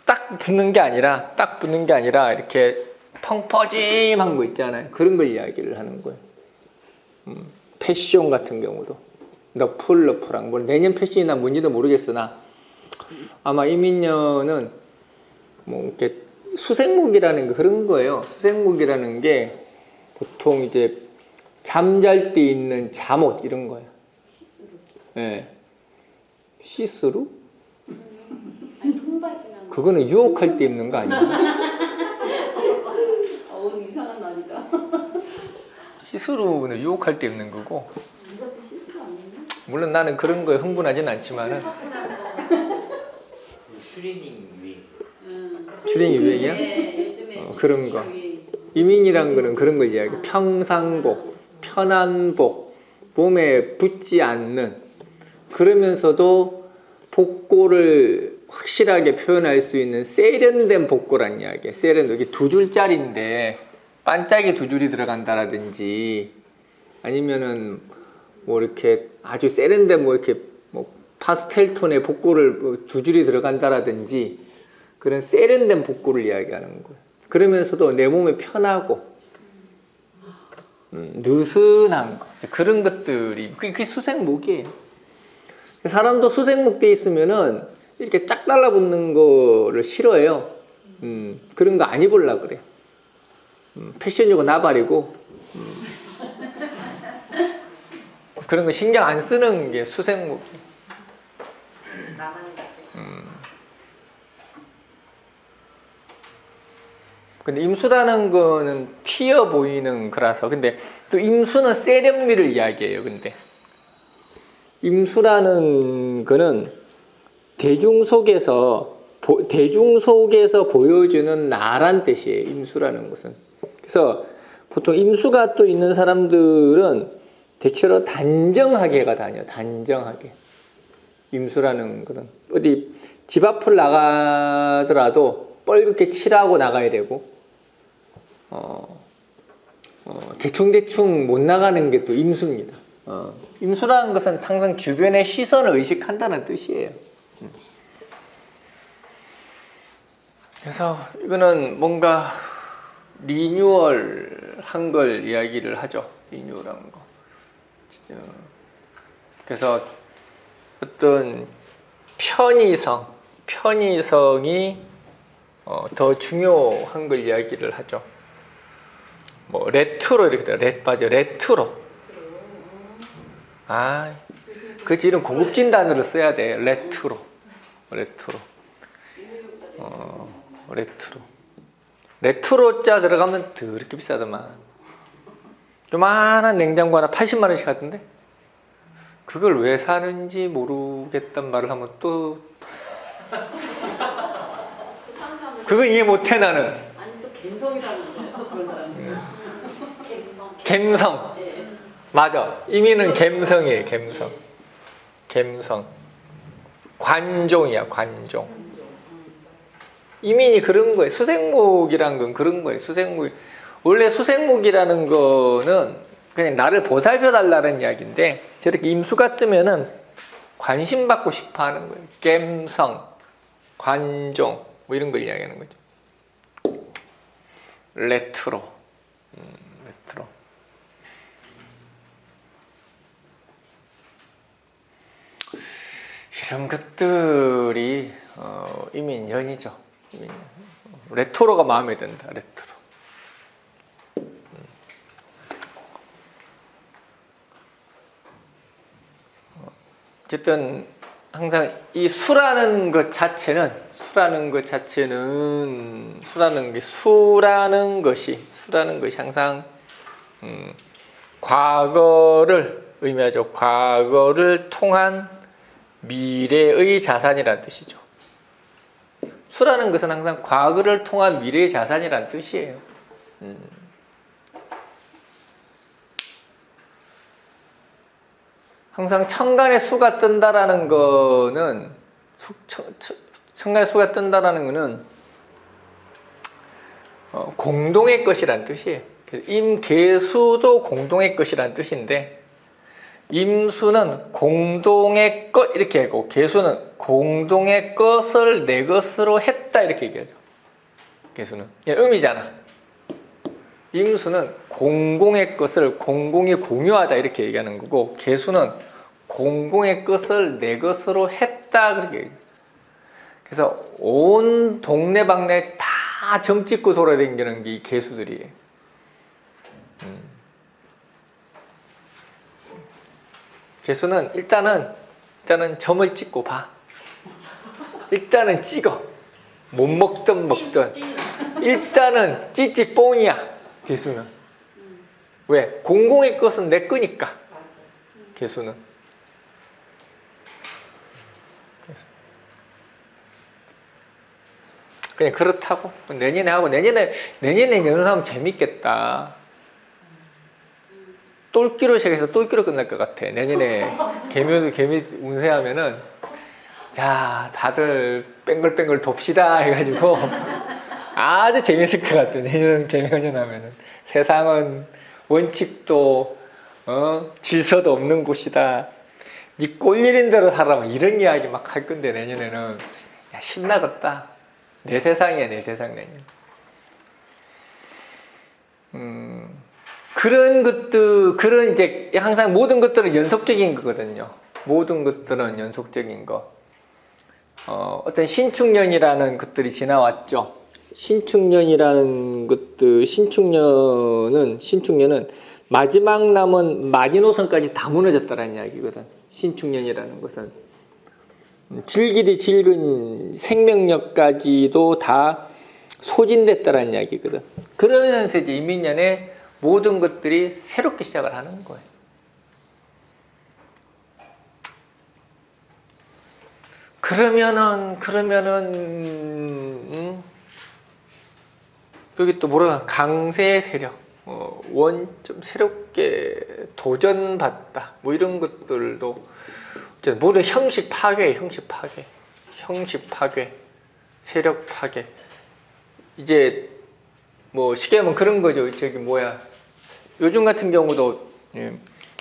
딱 붙는 게 아니라 이렇게 펑퍼짐한 거 있잖아요. 그런 걸 이야기를 하는 거예요. 패션 같은 경우도 너플너플한 거. 내년 패션이나 뭔지도 모르겠으나 아마 이민년은 뭐 이렇게 수생목이라는 게 그런 거예요. 수생목이라는 게 보통 이제 잠잘 때 입는 잠옷 이런 거예요. 예. 시스루? 아니 통바지나. 그거는 유혹할 때 입는 거 아니에요? 오늘 이상한 날이다. 시스루는 유혹할 때 입는 거고. 이것도 실수 아니냐? 물론 나는 그런 거에 흥분하진 않지만은. 추리닝 위. 추리닝 유행이야? 네, 요즘에 그런 거. 이민이란 거는 그런 걸 이야기해. 평상복, 편안복, 몸에 붙지 않는, 그러면서도 복고를 확실하게 표현할 수 있는 세련된 복고란 이야기예요. 세련된, 이게 2줄짜리인데 반짝이 2줄이 들어간다라든지, 아니면은 뭐 이렇게 아주 세련된 뭐 이렇게 뭐 파스텔 톤의 복고를 2줄이 들어간다라든지, 그런 세련된 복고를 이야기하는 거예요. 그러면서도 내 몸에 편하고 느슨한 거, 그런 것들이 그게 수생목이에요. 사람도 수생목 돼 있으면은 이렇게 짝 달라붙는 거를 싫어해요. 그런 거 안 입으려고 그래. 패션이고 나발이고 그런 거 신경 안 쓰는 게 수생목이에요. 근데 임수라는 거는 튀어 보이는 거라서. 근데 또 임수는 세련미를 이야기해요. 근데 임수라는 거는 대중 속에서 보여주는 나란 뜻이에요. 임수라는 것은. 그래서 보통 임수가 또 있는 사람들은 대체로 단정하게가 다녀요. 단정하게. 임수라는 거는 어디 집 앞을 나가더라도 뻘겋게 칠하고 나가야 되고, 대충대충 못 나가는 게 또 임수입니다. 임수라는 것은 항상 주변의 시선을 의식한다는 뜻이에요. 그래서 이거는 뭔가 리뉴얼 한 걸 이야기를 하죠. 리뉴얼한 거. 그래서 어떤 편의성이 더 중요한 걸 이야기를 하죠. 뭐 레트로 이렇게 돼요. 레트로. 그치, 이런 고급진 단어를 써야 돼. 레트로. 레트로자 들어가면 더럽게 비싸더만. 요만한 냉장고 하나 80만 원씩 하던데? 그걸 왜 사는지 모르겠단 말을 하면 또 그거 이해 못해 나는. 아니 또 갬성이라는 거예요. 또 그런 사람이. 갬성. 네. 맞아. 이민은 갬성이에요. 갬성. 관종이야. 관종. 이민이 그런 거예요. 수생목이란 건 그런 거예요. 원래 수생목이라는 거는 그냥 나를 보살펴 달라는 이야기인데, 저렇게 임수가 뜨면은 관심 받고 싶어 하는 거예요. 갬성, 관종, 뭐 이런 걸 이야기하는 거죠. 레트로. 이런 것들이 이민연이죠. 레트로가 마음에 든다. 레트로. 어쨌든 항상 이 수라는 것 자체는 항상 과거를 의미하죠. 과거를 통한 미래의 자산이라는 뜻이죠. 수라는 것은 항상 과거를 통한 미래의 자산이라는 뜻이에요. 항상 천간의 수가 뜬다라는 거는 천간의 수가 뜬다라는 거는 공동의 것이란 뜻이에요. 임계수도 공동의 것이란 뜻인데 임수는 공동의 것 이렇게 하고 계수는 공동의 것을 내 것으로 했다 이렇게 얘기하죠. 계수는 음이잖아. 임수는 공공의 것을 공공이 공유하다 이렇게 얘기하는 거고 계수는 공공의 것을 내 것으로 했다 그렇게 얘기해요. 그래서 온 동네방네 다 점 찍고 돌아다니는 게 이 계수들이에요. 계수는 일단은 점을 찍고 봐. 일단은 찍어. 못 먹든 먹든. 일단은 찌찌뽕이야. 계수는. 왜? 공공의 것은 내 거니까. 계수는. 그냥 그렇다고. 내년에 하고 내년에 연습하면 재밌겠다. 똘끼로 시작해서 똘끼로 끝날 것 같아. 내년에 개미 운세하면은 자 다들 뱅글뱅글 돕시다 해가지고 아주 재밌을 것 같아. 내년 개미운전 하면은 세상은 원칙도 질서도 없는 곳이다. 네 꼴리는 대로 살아라 이런 이야기 막 할 건데 내년에는 야, 신나겠다. 내 세상이야 내 세상 내년. 그런 이제 항상 모든 것들은 연속적인 거거든요. 모든 것들은 연속적인 거. 어떤 신축년이라는 것들이 지나왔죠. 신축년이라는 것들, 신축년은 마지막 남은 마지노선까지 다 무너졌다는 이야기거든. 신축년이라는 것은 질기디 질근 생명력까지도 다 소진됐다는 이야기거든. 그러면서 이제 이민년에 모든 것들이 새롭게 시작을 하는 거예요. 그러면은 여기 또 뭐라 강세 세력, 좀 새롭게 도전받다, 뭐 이런 것들도 모두 형식 파괴, 세력 파괴. 이제 뭐 쉽게 하면 그런 거죠. 요즘 같은 경우도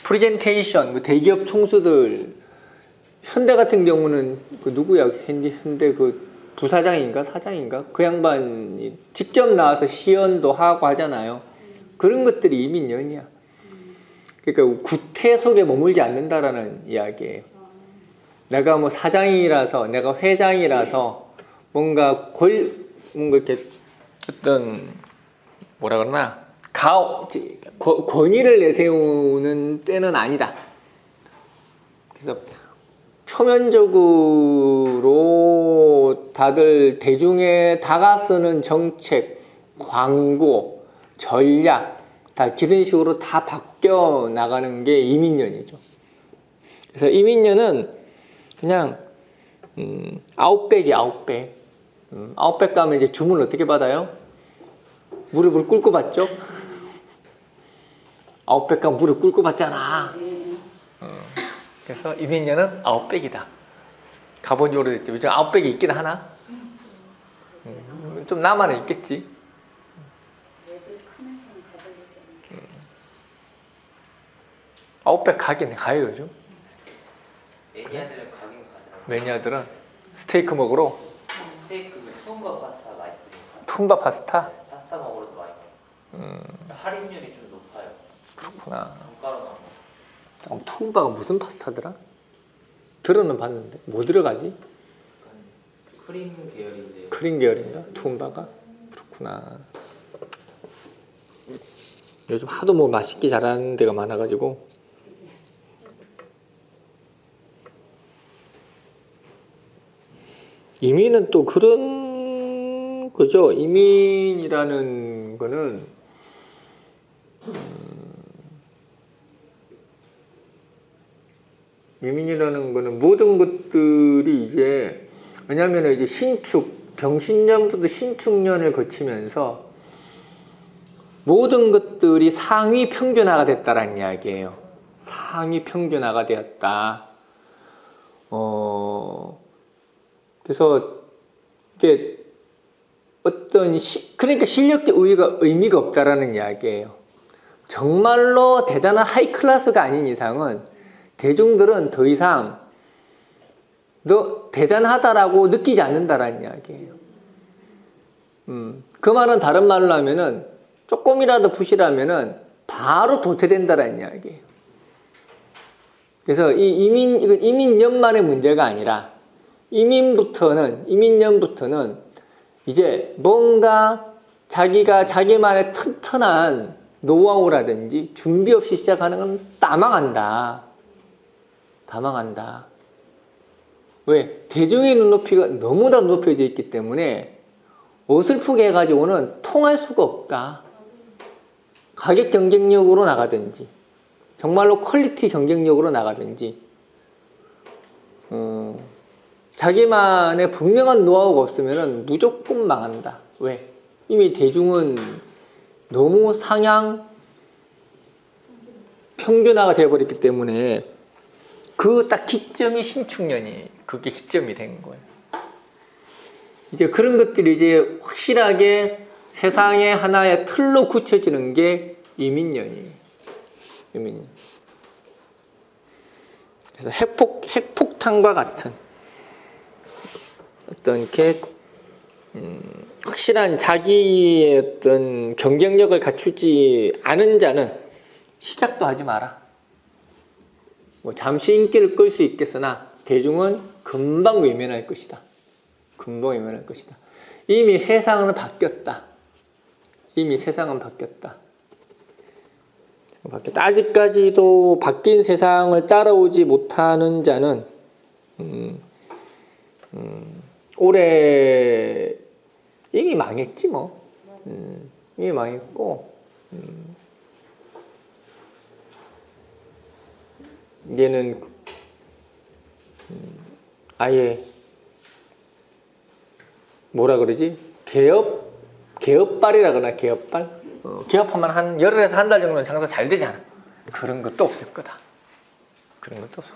프레젠테이션, 뭐 대기업 총수들, 현대 같은 경우는 그 누구야? 현대 그 부사장인가 사장인가? 그 양반이 직접 나와서 시연도 하고 하잖아요. 그런 것들이 이민년이야. 그러니까 구태 속에 머물지 않는다라는 이야기예요. 내가 뭐 사장이라서, 내가 회장이라서 뭔가 이렇게 어떤 뭐라 그러나 권위를 내세우는 때는 아니다. 그래서 표면적으로 다들 대중에 다가서는 정책, 광고, 전략 다 그런 식으로 다 바뀌어 나가는 게 이민년이죠. 그래서 이민년은 그냥 아웃백이 아웃백. 아웃백 가면 이제 주문을 어떻게 받아요? 무릎을 꿇고 받죠? 아웃백 가면 무릎 꿇고 받잖아. 그래서 이민년은 아웃백이다. 가본 지 오래됐지. 요즘 아웃백이 있긴 하나? 좀 남아는 있겠지. 아웃백 가긴 가요 요즘. 매니아들은 가긴 가더라고요. 매니아들은 스테이크 먹으러. 스테이크 투움바 파스타 맛있으니까. 툼바 파스타? 파스타 먹으러도 많이 가요. 할인율이 좀 높아요. 그렇구나. 단가로 나온 거. 툼바가 무슨 파스타더라? 들어는 봤는데 뭐 들어가지? 크림 계열인데요. 크림 계열인가? 툼바가? 그렇구나. 요즘 하도 뭐 맛있게 잘하는 데가 많아가지고. 이민은 또 그런 거죠. 이민이라는 거는 모든 것들이 이제 왜냐하면 이제 신축 병신년부터 신축년을 거치면서 모든 것들이 상위 평균화가 됐다라는 이야기예요. 상위 평균화가 되었다. 그래서 이게 그러니까 실력적 우위가 의미가 없다라는 이야기예요. 정말로 대단한 하이 클래스가 아닌 이상은 대중들은 더 이상 너 대단하다라고 느끼지 않는다라는 이야기예요. 그 말은 다른 말로 하면은 조금이라도 부실하면은 바로 도태된다라는 이야기예요. 그래서 이건 이민년만의 문제가 아니라 이민년부터는 이제 뭔가 자기가 자기만의 튼튼한 노하우라든지 준비 없이 시작하는 건 다 망한다. 왜? 대중의 눈높이가 너무나 높여져 있기 때문에 어설프게 해가지고는 통할 수가 없다. 가격 경쟁력으로 나가든지 정말로 퀄리티 경쟁력으로 나가든지 자기만의 분명한 노하우가 없으면 무조건 망한다. 왜? 이미 대중은 너무 상향 평균화가 되어버렸기 때문에 그 딱 기점이 신축년이 그게 기점이 된 거예요. 이제 그런 것들이 이제 확실하게 세상의 하나의 틀로 굳혀지는 게 이민년이에요. 이민년. 그래서 핵폭탄과 같은 어떤 이렇게 확실한 자기의 어떤 경쟁력을 갖추지 않은 자는 시작도 하지 마라. 뭐 잠시 인기를 끌 수 있겠으나 대중은 금방 외면할 것이다. 이미 세상은 바뀌었다. 아직까지도 바뀐 세상을 따라오지 못하는 자는 올해 이미 망했지 뭐. 이미 망했고 얘는 아예 뭐라 그러지? 개업발이라거나 개업발? 개업하면 한 열흘에서 한 달 정도는 장사 잘 되잖아. 그런 것도 없을 거다. 그런 것도 없어.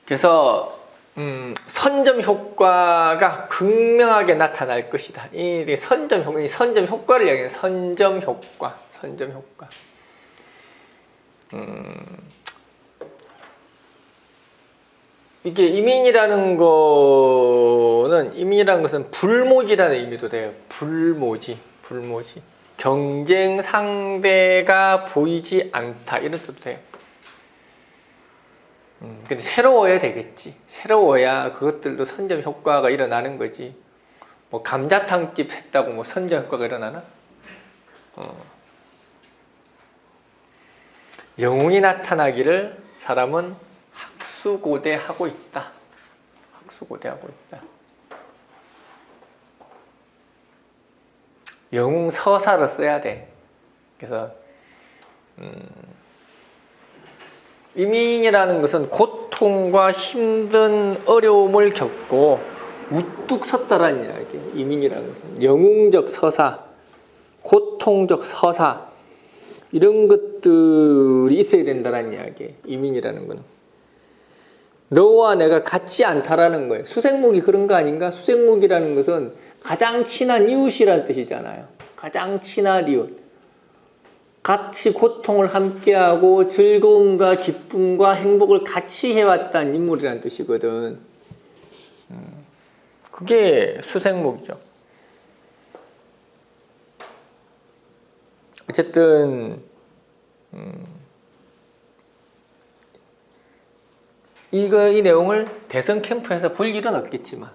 그래서 선점 효과가 극명하게 나타날 것이다. 이 선점 효과를 이야기해요. 선점 효과. 이게 이민이라는 것은 불모지라는 의미도 돼요. 불모지. 경쟁 상대가 보이지 않다 이런 뜻도 돼요. 근데 새로워야 되겠지. 새로워야 그것들도 선점 효과가 일어나는 거지. 뭐 감자탕집 했다고 뭐 선점 효과가 일어나나? 영웅이 나타나기를 사람은 학수고대하고 있다. 영웅 서사로 써야 돼. 그래서 이민이라는 것은 고통과 힘든 어려움을 겪고 우뚝 섰다라는 이야기예요. 이민이라는 것은 영웅적 서사, 고통적 서사 이런 것들이 있어야 된다는 이야기예요. 이민이라는 것은 너와 내가 같지 않다라는 거예요. 수생목이 그런 거 아닌가? 수생목이라는 것은 가장 친한 이웃이란 뜻이잖아요. 가장 친한 이웃. 같이 고통을 함께하고 즐거움과 기쁨과 행복을 같이 해왔다는 인물이라는 뜻이거든. 그게 수생목이죠. 어쨌든 이 내용을 대선 캠프에서 볼 일은 없겠지만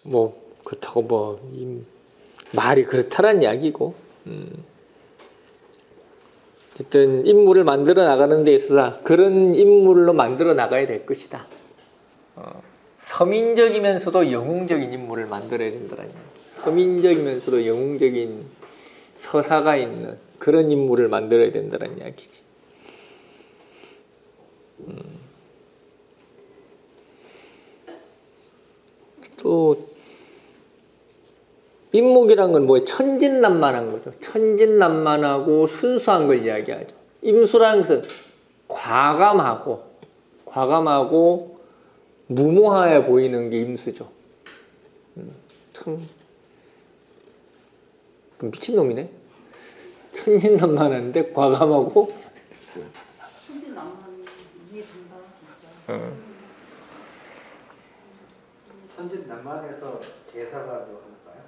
뭐 그렇다고 뭐 말이 그렇다란 이야기고 어쨌든 인물을 만들어 나가는 데 있어서 그런 인물로 만들어 나가야 될 것이다. 서민적이면서도 영웅적인 인물을 만들어야 된다는 이야기. 서민적이면서도 영웅적인 서사가 있는 그런 인물을 만들어야 된다는 이야기지. 또 임목이란 건 뭐예요? 천진난만한 거죠. 천진난만하고 순수한 걸 이야기하죠. 임수라는 것은 과감하고 무모해 보이는 게 임수죠. 참 미친놈이네. 천진난만한데 과감하고 천진난만 이해된다 진짜. 천진난만해서 대사가 뭐 할까요?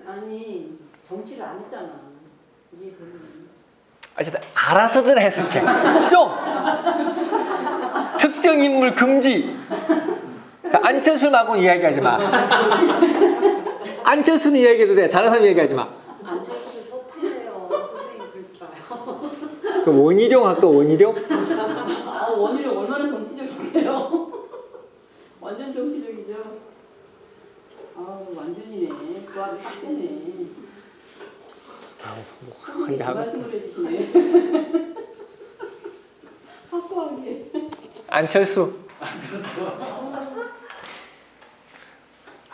아니 정치를 안 했잖아. 이해되는. 어쨌든 알아서들 해석해. 좀 특정 인물 금지. 자, 안철수 말고 이야기하지 마. 안철수는 이야기해도 돼. 다른 사람 이야기하지 마. 안철수 섭하네요. 선생님 그러더라요. 그 원희룡 할까? 원희룡? 아 원희룡 얼마나 정치적이에요. 완전 정치적이죠. 아 완전이네. 그 안에 딱 되네. 근데 그 하고 말씀을 해주시네. 확고하게. 안철수.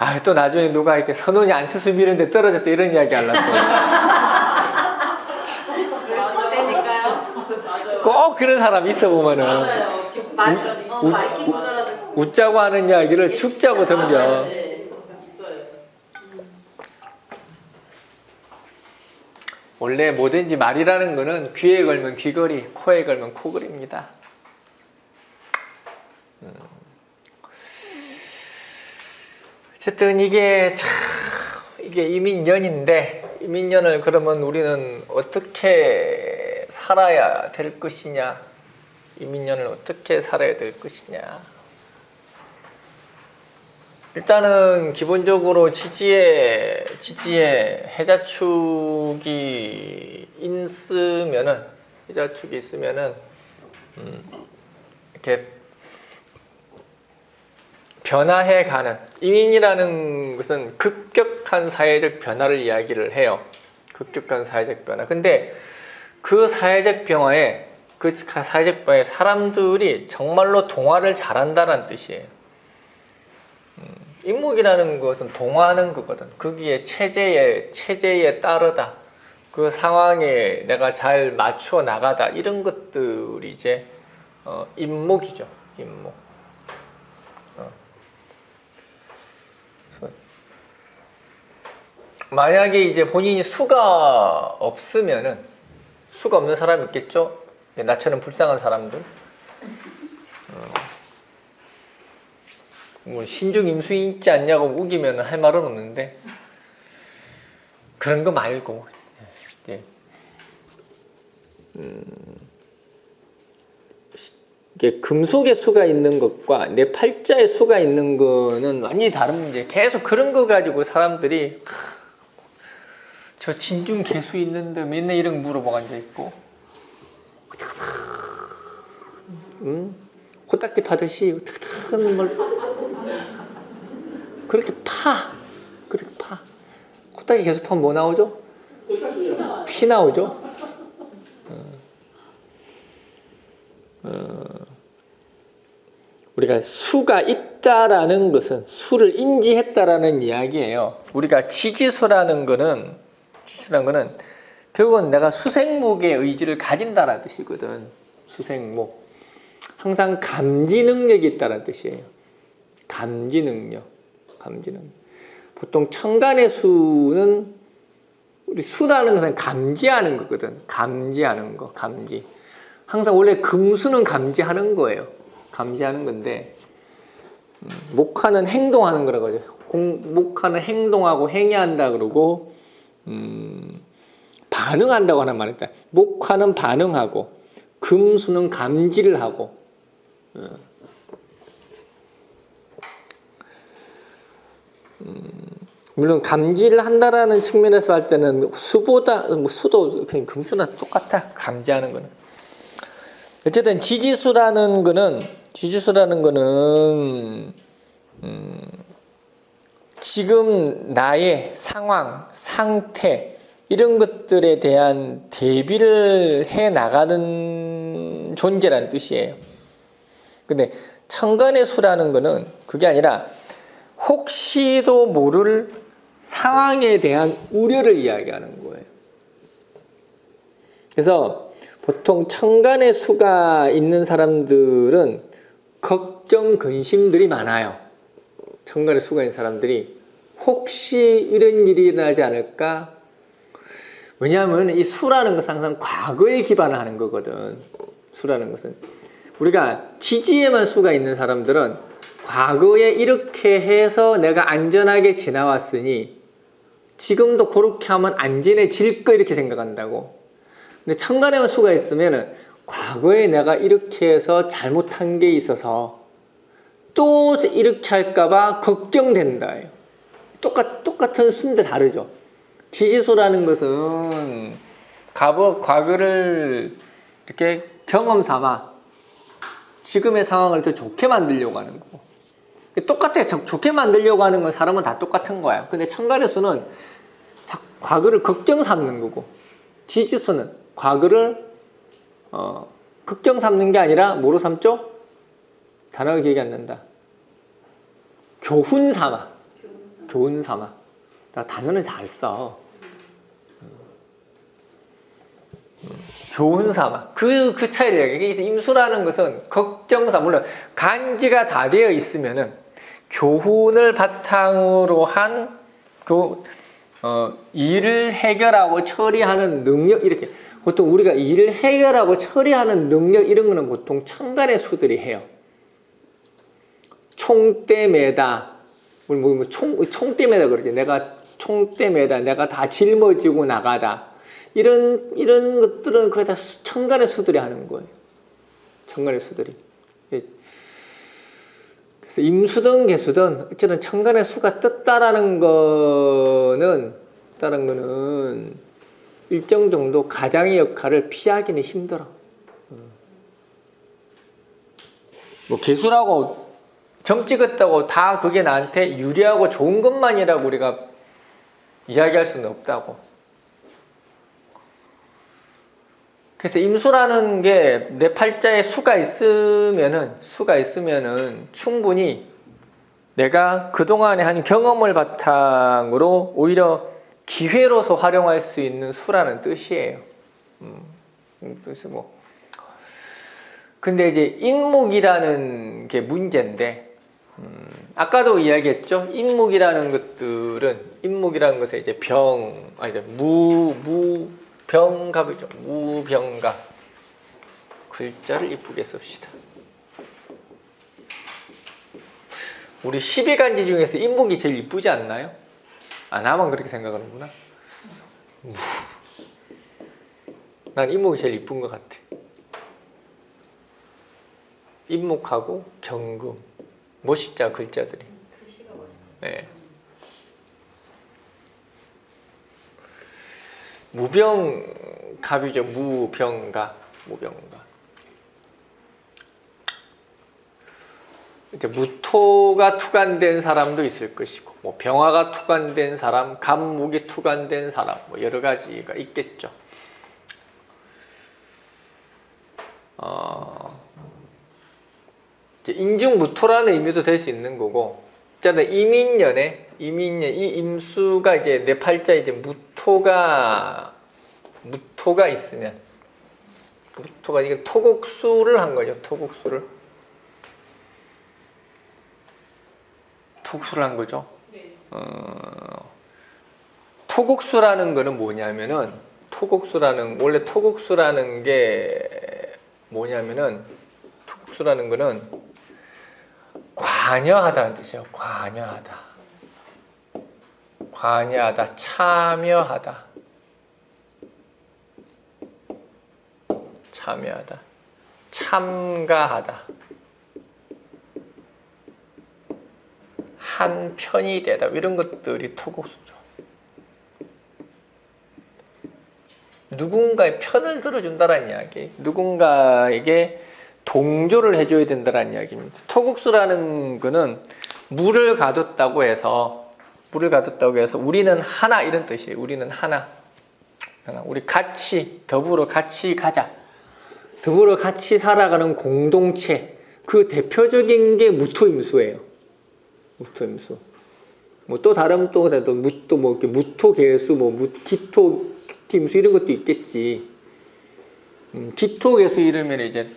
아, 또 나중에 누가 이렇게 선훈이 안철수 미는데 떨어졌다 이런 이야기 하려고. 그때니까요. 맞아요. 꼭 그런 사람 있어 보면은 맞아요. 말기 못 알아듣고. 웃자고 하는 이야기를 죽자고 덤벼. 네, 있어요. 원래 뭐든지 말이라는 거는 귀에 걸면 귀걸이, 코에 걸면 코걸이입니다. 어쨌든 이게 참 이게 이민년인데 이민년을 그러면 우리는 어떻게 살아야 될 것이냐? 이민년을 어떻게 살아야 될 것이냐? 일단은 기본적으로 지지에 해자축이 있으면은 이렇게 변화해가는 이민이라는 것은 급격한 사회적 변화를 이야기를 해요. 급격한 사회적 변화. 근데 그 사회적 변화에 사람들이 정말로 동화를 잘한다는 뜻이에요. 임목이라는 것은 동화하는 거거든. 거기에 체제에 따르다. 그 상황에 내가 잘 맞춰 나가다. 이런 것들이 이제 임목이죠. 임목. 만약에 이제 본인이 수가 없는 사람이 있겠죠? 나처럼 불쌍한 사람들. 뭐 신중 임수 있지 않냐고 우기면 할 말은 없는데 그런 거 말고 이게 금속의 수가 있는 것과 내 팔자의 수가 있는 거는 완전히 다른 문제. 계속 그런 거 가지고 사람들이 저 진중 개수 있는데 맨날 이런 거 물어보고 앉아 있고, 코딱지 파듯이 탁탁한 걸 그렇게 파. 코딱지 계속 파면 뭐 나오죠? 피 나오죠. 우리가 수가 있다라는 것은 수를 인지했다라는 이야기예요. 우리가 지지수라는 거는 결국은 내가 수생목의 의지를 가진다라는 뜻이거든. 수생목. 항상 감지 능력이 있다는 뜻이에요. 감지 능력. 보통 천간의 수는 우리 수라는 것은 감지하는 거거든. 감지하는 거. 항상 원래 금수는 감지하는 거예요. 감지하는 건데 목화는 행동하는 거라고 하죠. 목화는 행동하고 행위한다 그러고 반응한다고 하는 말이 있다. 목화는 반응하고 금수는 감지를 하고. 물론 감지를 한다라는 측면에서 할 때는 수도 그냥 금수나 똑같아. 감지하는 거는. 어쨌든 지지수라는 거는 지금 나의 상황, 상태 이런 것들에 대한 대비를 해 나가는 존재라는 뜻이에요. 근데 천간의 수라는 거는 그게 아니라 혹시도 모를 상황에 대한 우려를 이야기하는 거예요. 그래서 보통 천간의 수가 있는 사람들은 걱정, 근심들이 많아요. 천간의 수가 있는 사람들이 혹시 이런 일이 일어나지 않을까? 왜냐하면 이 수라는 것은 항상 과거에 기반을 하는 거거든. 수라는 것은. 우리가 지지에만 수가 있는 사람들은 과거에 이렇게 해서 내가 안전하게 지나왔으니 지금도 그렇게 하면 안전해질 거 이렇게 생각한다고. 근데 천간에만 수가 있으면은 과거에 내가 이렇게 해서 잘못한 게 있어서 또 이렇게 할까봐 걱정된다. 똑같은 수인데 다르죠. 지지수라는 것은 과거를 이렇게 경험 삼아 지금의 상황을 더 좋게 만들려고 하는 거고. 똑같아요. 좋게 만들려고 하는 건 사람은 다 똑같은 거야. 근데 천간의 수는 과거를 걱정 삼는 거고, 지지수는 과거를 걱정 삼는 게 아니라 뭐로 삼죠? 단어가 기억이 안 난다. 교훈 삼아. 교훈 삼아. 나 단어는 잘 써. 교훈 삼아. 그 차이를 얘기해. 임수라는 것은 걱정 삼아. 물론 간지가 다 되어 있으면은 교훈을 바탕으로 한 일을 해결하고 처리하는 능력, 이렇게 보통 우리가 일을 해결하고 처리하는 능력 이런 거는 보통 천간의 수들이 해요. 총대 매다. 우리 총대 매다 그러지. 내가 총대 매다. 내가 다 짊어지고 나가다. 이런 것들은 거의 다 천간의 수들이 하는 거예요. 천간의 수들이. 그래서 임수든 개수든 어쨌든 천간의 수가 떴다라는 거는 일정 정도 가장의 역할을 피하기는 힘들어. 뭐 개수라고 점 찍었다고 다 그게 나한테 유리하고 좋은 것만이라고 우리가 이야기할 수는 없다고. 그래서 임수라는 게 내 팔자에 수가 있으면은 충분히 내가 그동안에 한 경험을 바탕으로 오히려 기회로서 활용할 수 있는 수라는 뜻이에요. 그래서 근데 이제 인목이라는 게 문제인데, 아까도 이야기했죠. 인목이라는 것에 이제 병갑이죠. 무병갑. 글자를 이쁘게 씁시다. 우리 12간지 중에서 인목이 제일 이쁘지 않나요? 나만 그렇게 생각하는구나. 난 인목이 제일 이쁜 것 같아. 인목하고 경금. 멋있자, 글자들이. 네. 무병갑이죠. 무병갑. 이제 무토가 투관된 사람도 있을 것이고, 뭐 병화가 투관된 사람, 갑목이 투관된 사람, 뭐 여러 가지가 있겠죠. 이제 인중무토라는 의미도 될 수 있는 거고, 일단은 이민년에 이 임수가 이제 내 팔자에 이제 무토가 있으면, 무토가 이게 토곡수를 한 거죠. 토곡수를 한 거죠. 네. 토곡수라는 거는 뭐냐면은, 원래 토곡수라는 게 뭐냐면은, 토곡수라는 거는 관여하다는 뜻이에요. 관여하다, 참여하다, 참가하다, 한 편이 되다, 이런 것들이 토곡수죠. 누군가의 편을 들어준다는 이야기, 누군가에게 동조를 해줘야 된다는 이야기입니다. 토곡수라는 거는 물을 가뒀다고 해서 우리는 하나, 이런 뜻이에요. 우리는 하나. 우리 같이, 더불어 같이 가자. 더불어 같이 살아가는 공동체, 그 대표적인 게 무토임수예요. 무토임수. 뭐 또 다른 또 무토 뭐 이렇게 무토계수, 뭐 기토 임수 이런 것도 있겠지. 기토계수 이러면 이제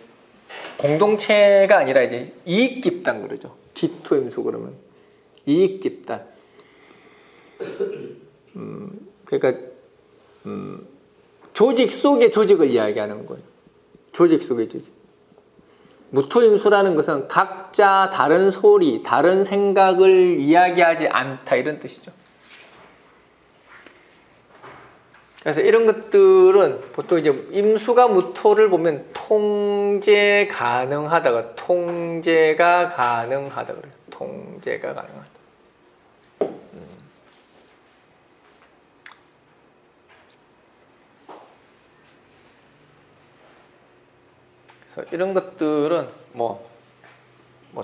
공동체가 아니라 이제 이익 집단 그러죠. 기토임수 그러면 이익 집단. 그러니까 조직 속의 조직을 이야기하는 거예요. 조직 속의 조직. 무토임수라는 것은 각자 다른 소리, 다른 생각을 이야기하지 않다 이런 뜻이죠. 그래서 이런 것들은 보통 이제 임수가 무토를 보면 통제가 가능하다 그래요. 통제가 가능하다. 그래서 이런 것들은 뭐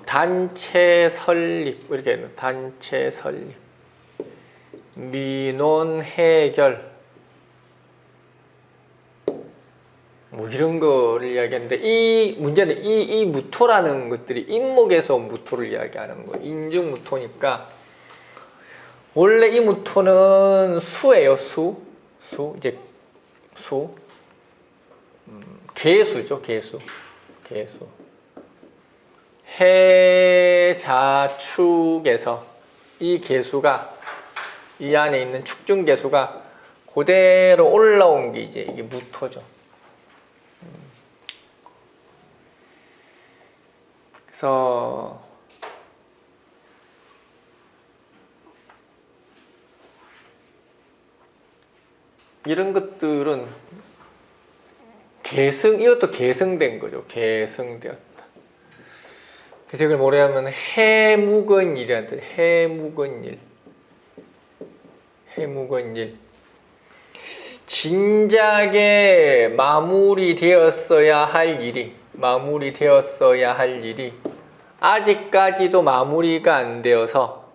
단체 설립 이렇게 있는 단체 설립, 민원 해결 뭐 이런 거를 이야기하는데 이 문제는 이 무토라는 것들이 인목에서 온 무토를 이야기하는 거예요. 인중무토니까 원래 이 무토는 수예요. 수 이제 수 계수죠. 계수 해자축에서 이 계수가 이 안에 있는 축중 계수가 그대로 올라온 게 이제 이게 무토죠. 그래서 이런 것들은 이것도 계승된 거죠. 계승되었다. 그래서 이걸 뭐라 하면 해묵은일이라는 뜻. 해묵은일. 진작에 마무리되었어야 할 일이 아직까지도 마무리가 안 되어서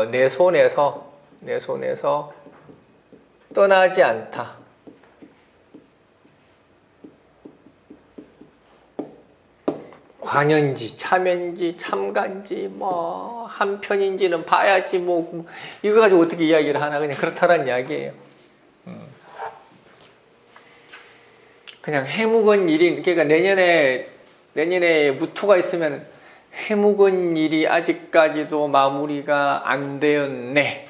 내 손에서 떠나지 않다. 관연지, 참연지, 참간지, 뭐 한편인지는 봐야지 뭐 이거 가지고 어떻게 이야기를 하나 그냥 그렇다라는 이야기예요. 그냥 해묵은 일이 그러니까 내년에 무토가 있으면 해묵은 일이 아직까지도 마무리가 안 되었네.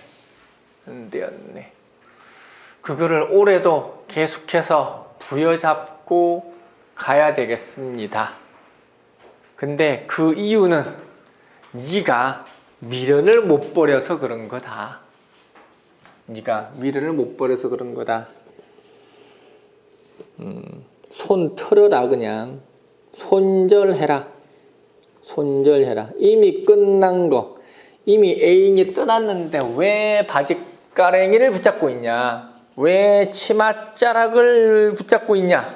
그거를 올해도 계속해서 부여잡고 가야 되겠습니다. 근데 그 이유는 네가 미련을 못 버려서 그런 거다. 손 털어라 그냥. 손절해라. 이미 끝난 거. 이미 애인이 떠났는데 왜 바지가랭이를 붙잡고 있냐? 왜 치맛자락을 붙잡고 있냐?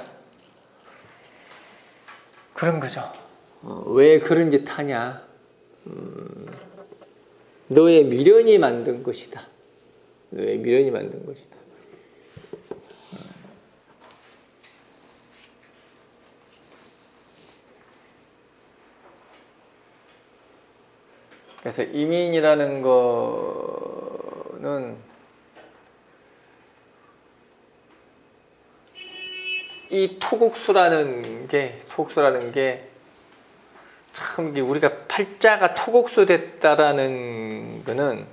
그런 거죠. 왜 그런 짓 하냐? 너의 미련이 만든 것이다. 그래서 이민이라는 거는 이 토국수라는 게 참 우리가 팔자가 토국수 됐다라는 거는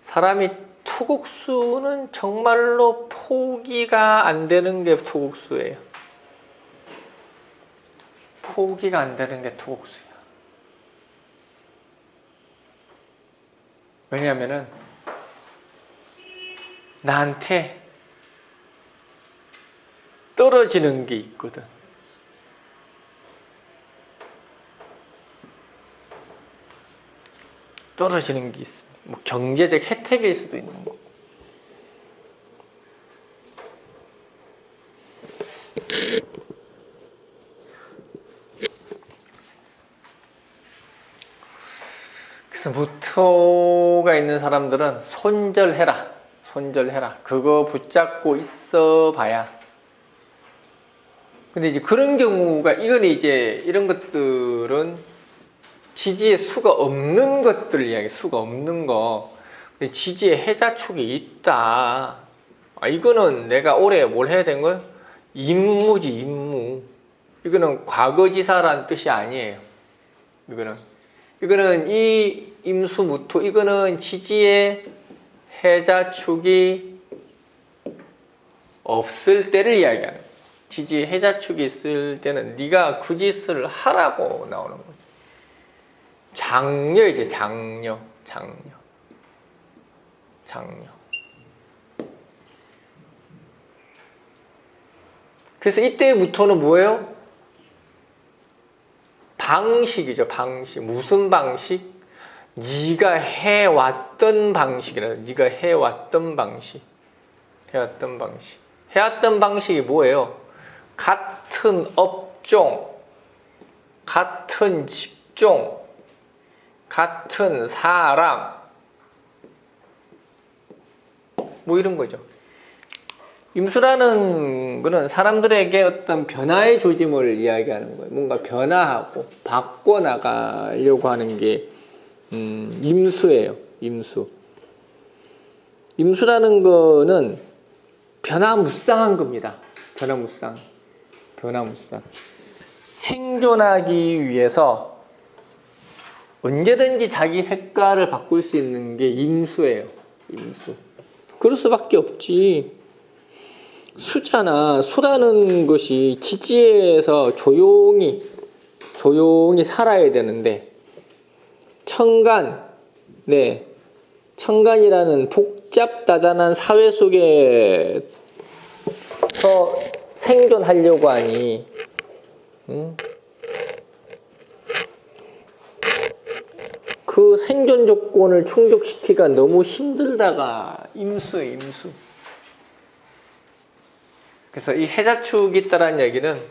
사람이 토국수는 정말로 포기가 안 되는 게 토국수예요. 포기가 안 되는 게 토국수야. 왜냐하면은 나한테 떨어지는 게 있거든. 떨어지는 게 있어. 뭐 경제적 혜택일 수도 있는 거고. 그래서 무토가 있는 사람들은 손절해라. 손절해라. 그거 붙잡고 있어 봐야. 근데 이제 그런 경우가, 이건 이제 이런 것들은 지지의 수가 없는 것들을 이야기해. 수가 없는 거. 근데 지지의 해자축이 있다. 이거는 내가 올해 뭘 해야 되는 거예요? 임무지, 임무. 이거는 과거지사라는 뜻이 아니에요. 이거는 이 임수무토, 이거는 지지의 해자축이 없을 때를 이야기하는 거예요. 지지의 해자축이 있을 때는 네가 그 짓을 하라고 나오는 거죠. 장려이제 장려. 그래서 이때부터는 뭐예요? 방식이죠. 방식. 무슨 방식? 네가 해왔던 방식이라. 네가 해왔던 방식. 해왔던 방식이 뭐예요? 같은 업종, 같은 직종, 같은 사람, 뭐 이런 거죠. 임수라는 거는 사람들에게 어떤 변화의 조짐을 이야기하는 거예요. 뭔가 변화하고 바꿔나가려고 하는 게 임수예요. 임수라는 거는 변화무쌍한 겁니다. 변화무쌍. 생존하기 위해서 언제든지 자기 색깔을 바꿀 수 있는 게 임수예요. 그럴 수밖에 없지. 수잖아. 수라는 것이 지지에서 조용히 살아야 되는데, 청간이라는 복잡다단한 사회 속에서 생존하려고 하니, 그 생존 조건을 충족시키기가 너무 힘들다가 임수예요, 임수. 그래서 이 해자축이 있다는 얘기는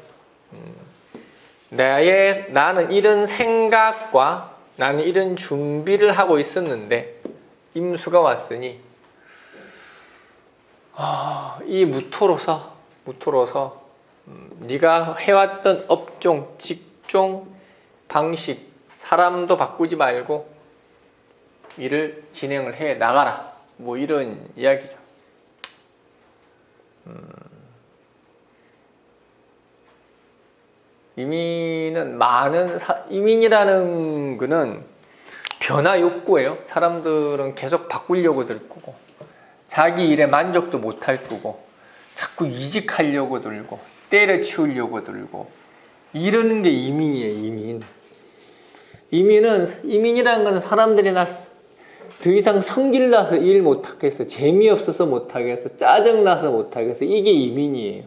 나는 이런 생각과 나는 이런 준비를 하고 있었는데 임수가 왔으니 이 무토로서 네가 해왔던 업종, 직종, 방식, 사람도 바꾸지 말고 일을 진행을 해 나가라. 뭐 이런 이야기죠. 이민이라는 거는 변화 욕구예요. 사람들은 계속 바꾸려고 들 거고, 자기 일에 만족도 못할 거고, 자꾸 이직하려고 들고, 때려치우려고 들고, 이러는 게 이민이에요. 이민이라는 건 사람들이 더 이상 성질나서 일 못하겠어, 재미없어서 못하겠어, 짜증나서 못하겠어, 이게 이민이에요.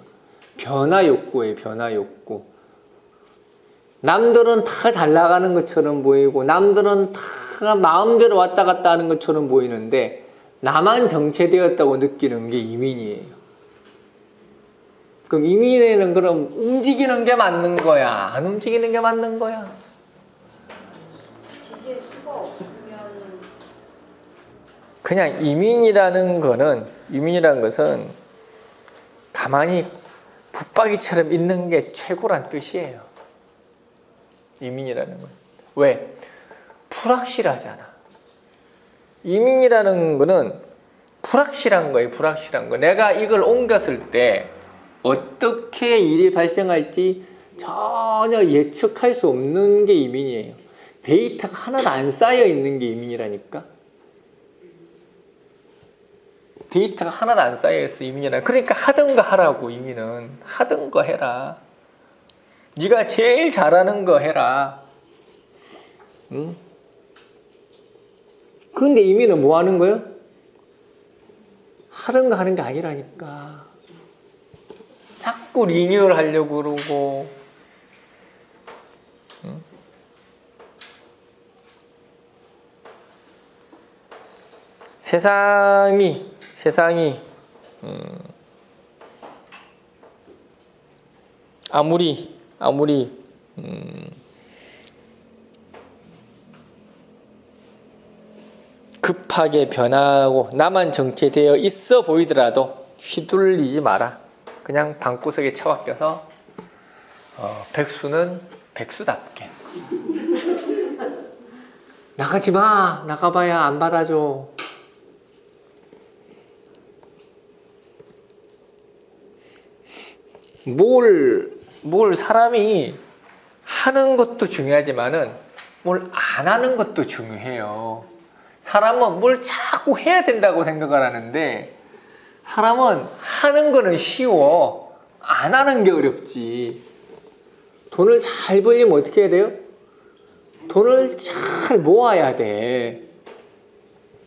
변화 욕구예요. 변화 욕구. 남들은 다 잘 나가는 것처럼 보이고, 남들은 다 마음대로 왔다 갔다 하는 것처럼 보이는데 나만 정체되었다고 느끼는 게 이민이에요. 그럼 이민에는 그럼 움직이는 게 맞는 거야, 안 움직이는 게 맞는 거야? 지지의 수가 없으면은 그냥 이민이라는 것은 가만히 붙박이처럼 있는 게 최고란 뜻이에요. 이민이라는 건. 왜? 불확실하잖아. 이민이라는 거는 불확실한 거예요. 불확실한 거. 내가 이걸 옮겼을 때 어떻게 일이 발생할지 전혀 예측할 수 없는 게 이민이에요. 데이터가 하나도 안 쌓여 있는 게 이민이라니까. 데이터가 하나도 안 쌓여 있어, 이민이라. 그러니까 하던 거 하라고. 이민은 하던 거 해라. 네가 제일 잘하는 거 해라. 응? 근데 이민은 뭐 하는 거예요? 하던 거 하는 게 아니라니까. 자꾸 리뉴얼 하려고 그러고. 응? 세상이 아무리 급하게 변하고 나만 정체되어 있어 보이더라도 휘둘리지 마라. 그냥 방구석에 처박혀서 백수는 백수답게. 나가지 마. 나가봐야 안 받아줘. 뭘 사람이 하는 것도 중요하지만은 뭘 안 하는 것도 중요해요. 사람은 뭘 자꾸 해야 된다고 생각을 하는데 사람은 하는 거는 쉬워. 안 하는 게 어렵지. 돈을 잘 벌려면 어떻게 해야 돼요? 돈을 잘 모아야 돼.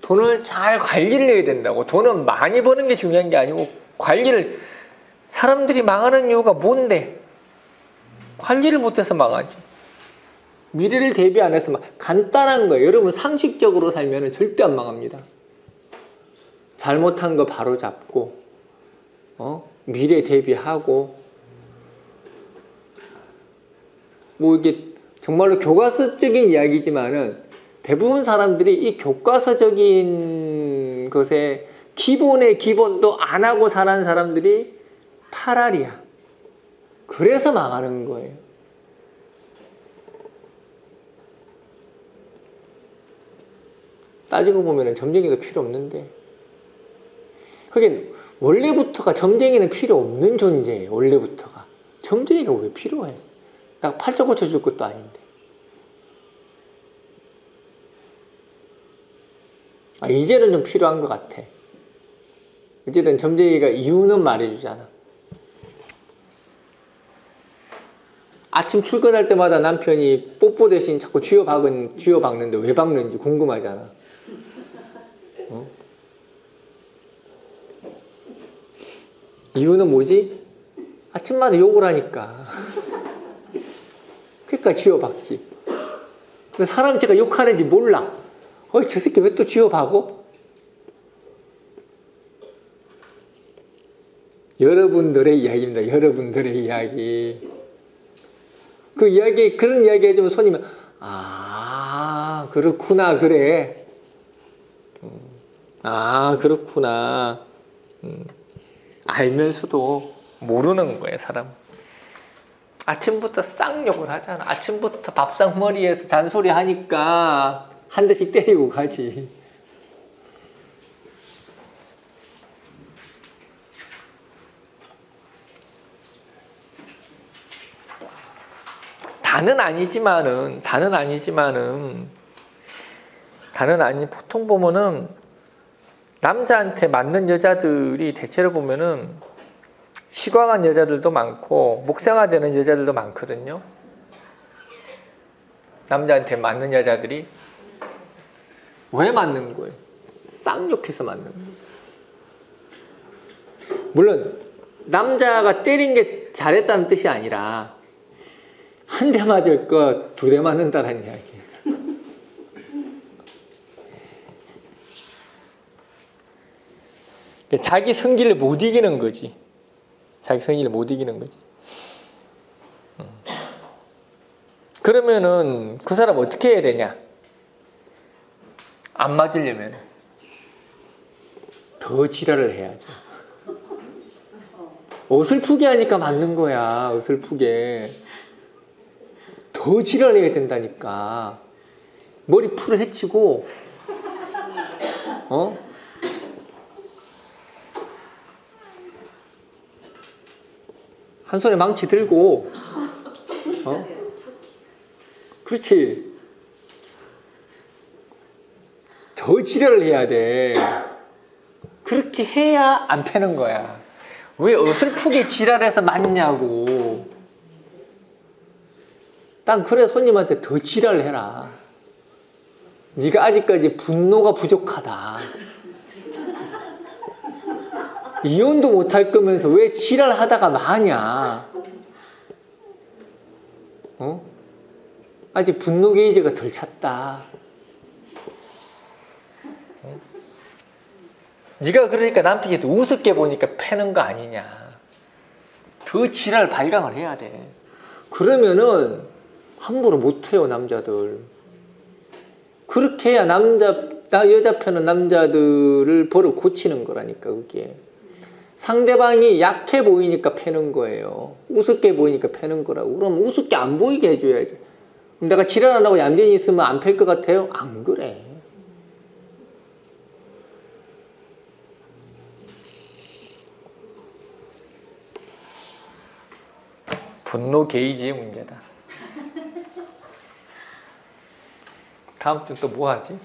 돈을 잘 관리를 해야 된다고. 돈은 많이 버는 게 중요한 게 아니고 관리를. 사람들이 망하는 이유가 뭔데? 관리를 못해서 망하지. 미래를 대비 안 해서 간단한 거예요. 여러분 상식적으로 살면 절대 안 망합니다. 잘못한 거 바로 잡고 미래 대비하고 뭐 이게 정말로 교과서적인 이야기지만은 대부분 사람들이 이 교과서적인 것에 기본의 기본도 안 하고 사는 사람들이 8알이야. 그래서 망하는 거예요. 따지고 보면 점쟁이도 필요 없는데. 하긴 원래부터가 점쟁이는 필요 없는 존재예요. 원래부터가. 점쟁이가 왜 필요해? 나 팔자 고쳐줄 것도 아닌데. 이제는 좀 필요한 것 같아. 어쨌든 점쟁이가 이유는 말해주잖아. 아침 출근할 때마다 남편이 뽀뽀 대신 자꾸 쥐어 박는데 왜 박는지 궁금하잖아. 이유는 뭐지? 아침마다 욕을 하니까. 그러니까 쥐어 박지. 근데 사람 제가 욕하는지 몰라. 저 새끼 왜 또 쥐어 박어? 여러분들의 이야기입니다. 여러분들의 이야기. 그 이야기, 그런 이야기 해주면 손님은, 그렇구나, 그래. 그렇구나. 알면서도 모르는 거예요, 사람. 아침부터 쌍욕을 하잖아. 아침부터 밥상 머리에서 잔소리 하니까 한 대씩 때리고 가지. 다는 아니지만은 보통 보면은 남자한테 맞는 여자들이 대체로 보면은 시광한 여자들도 많고 목생화되는 여자들도 많거든요. 남자한테 맞는 여자들이 왜 맞는 거예요? 쌍욕해서 맞는 거예요. 물론 남자가 때린 게 잘했다는 뜻이 아니라 한 대 맞을 거 두 대 맞는다는 이야기예요. 자기 성질을 못 이기는 거지. 자기 성질을 못 이기는 거지. 그러면은 그 사람 어떻게 해야 되냐? 안 맞으려면 더 지랄을 해야죠. 어설프게 하니까 맞는 거야. 어설프게. 더 지랄해야 된다니까. 머리 풀을 헤치고 한 손에 망치 들고 그렇지. 더 지랄을 해야 돼. 그렇게 해야 안 패는 거야. 왜 어설프게 지랄해서 맞냐고. 난 그래 손님한테 더 지랄을 해라. 네가 아직까지 분노가 부족하다. 이혼도 못할 거면서 왜 지랄하다가 마냐. 아직 분노 게이지가 덜 찼다. 네가 그러니까 남편이 우습게 보니까 패는 거 아니냐. 더 지랄 발광을 해야 돼. 그러면은 함부로 못해요, 남자들. 그렇게 해야 여자 편은 남자들을 버릇 고치는 거라니까 그게. 상대방이 약해 보이니까 패는 거예요. 우습게 보이니까 패는 거라고. 그럼 우습게 안 보이게 해줘야지. 내가 지랄 안 하고 얌전히 있으면 안 팰 것 같아요? 안 그래. 분노 게이지의 문제다. 다음 주 또 뭐 하지?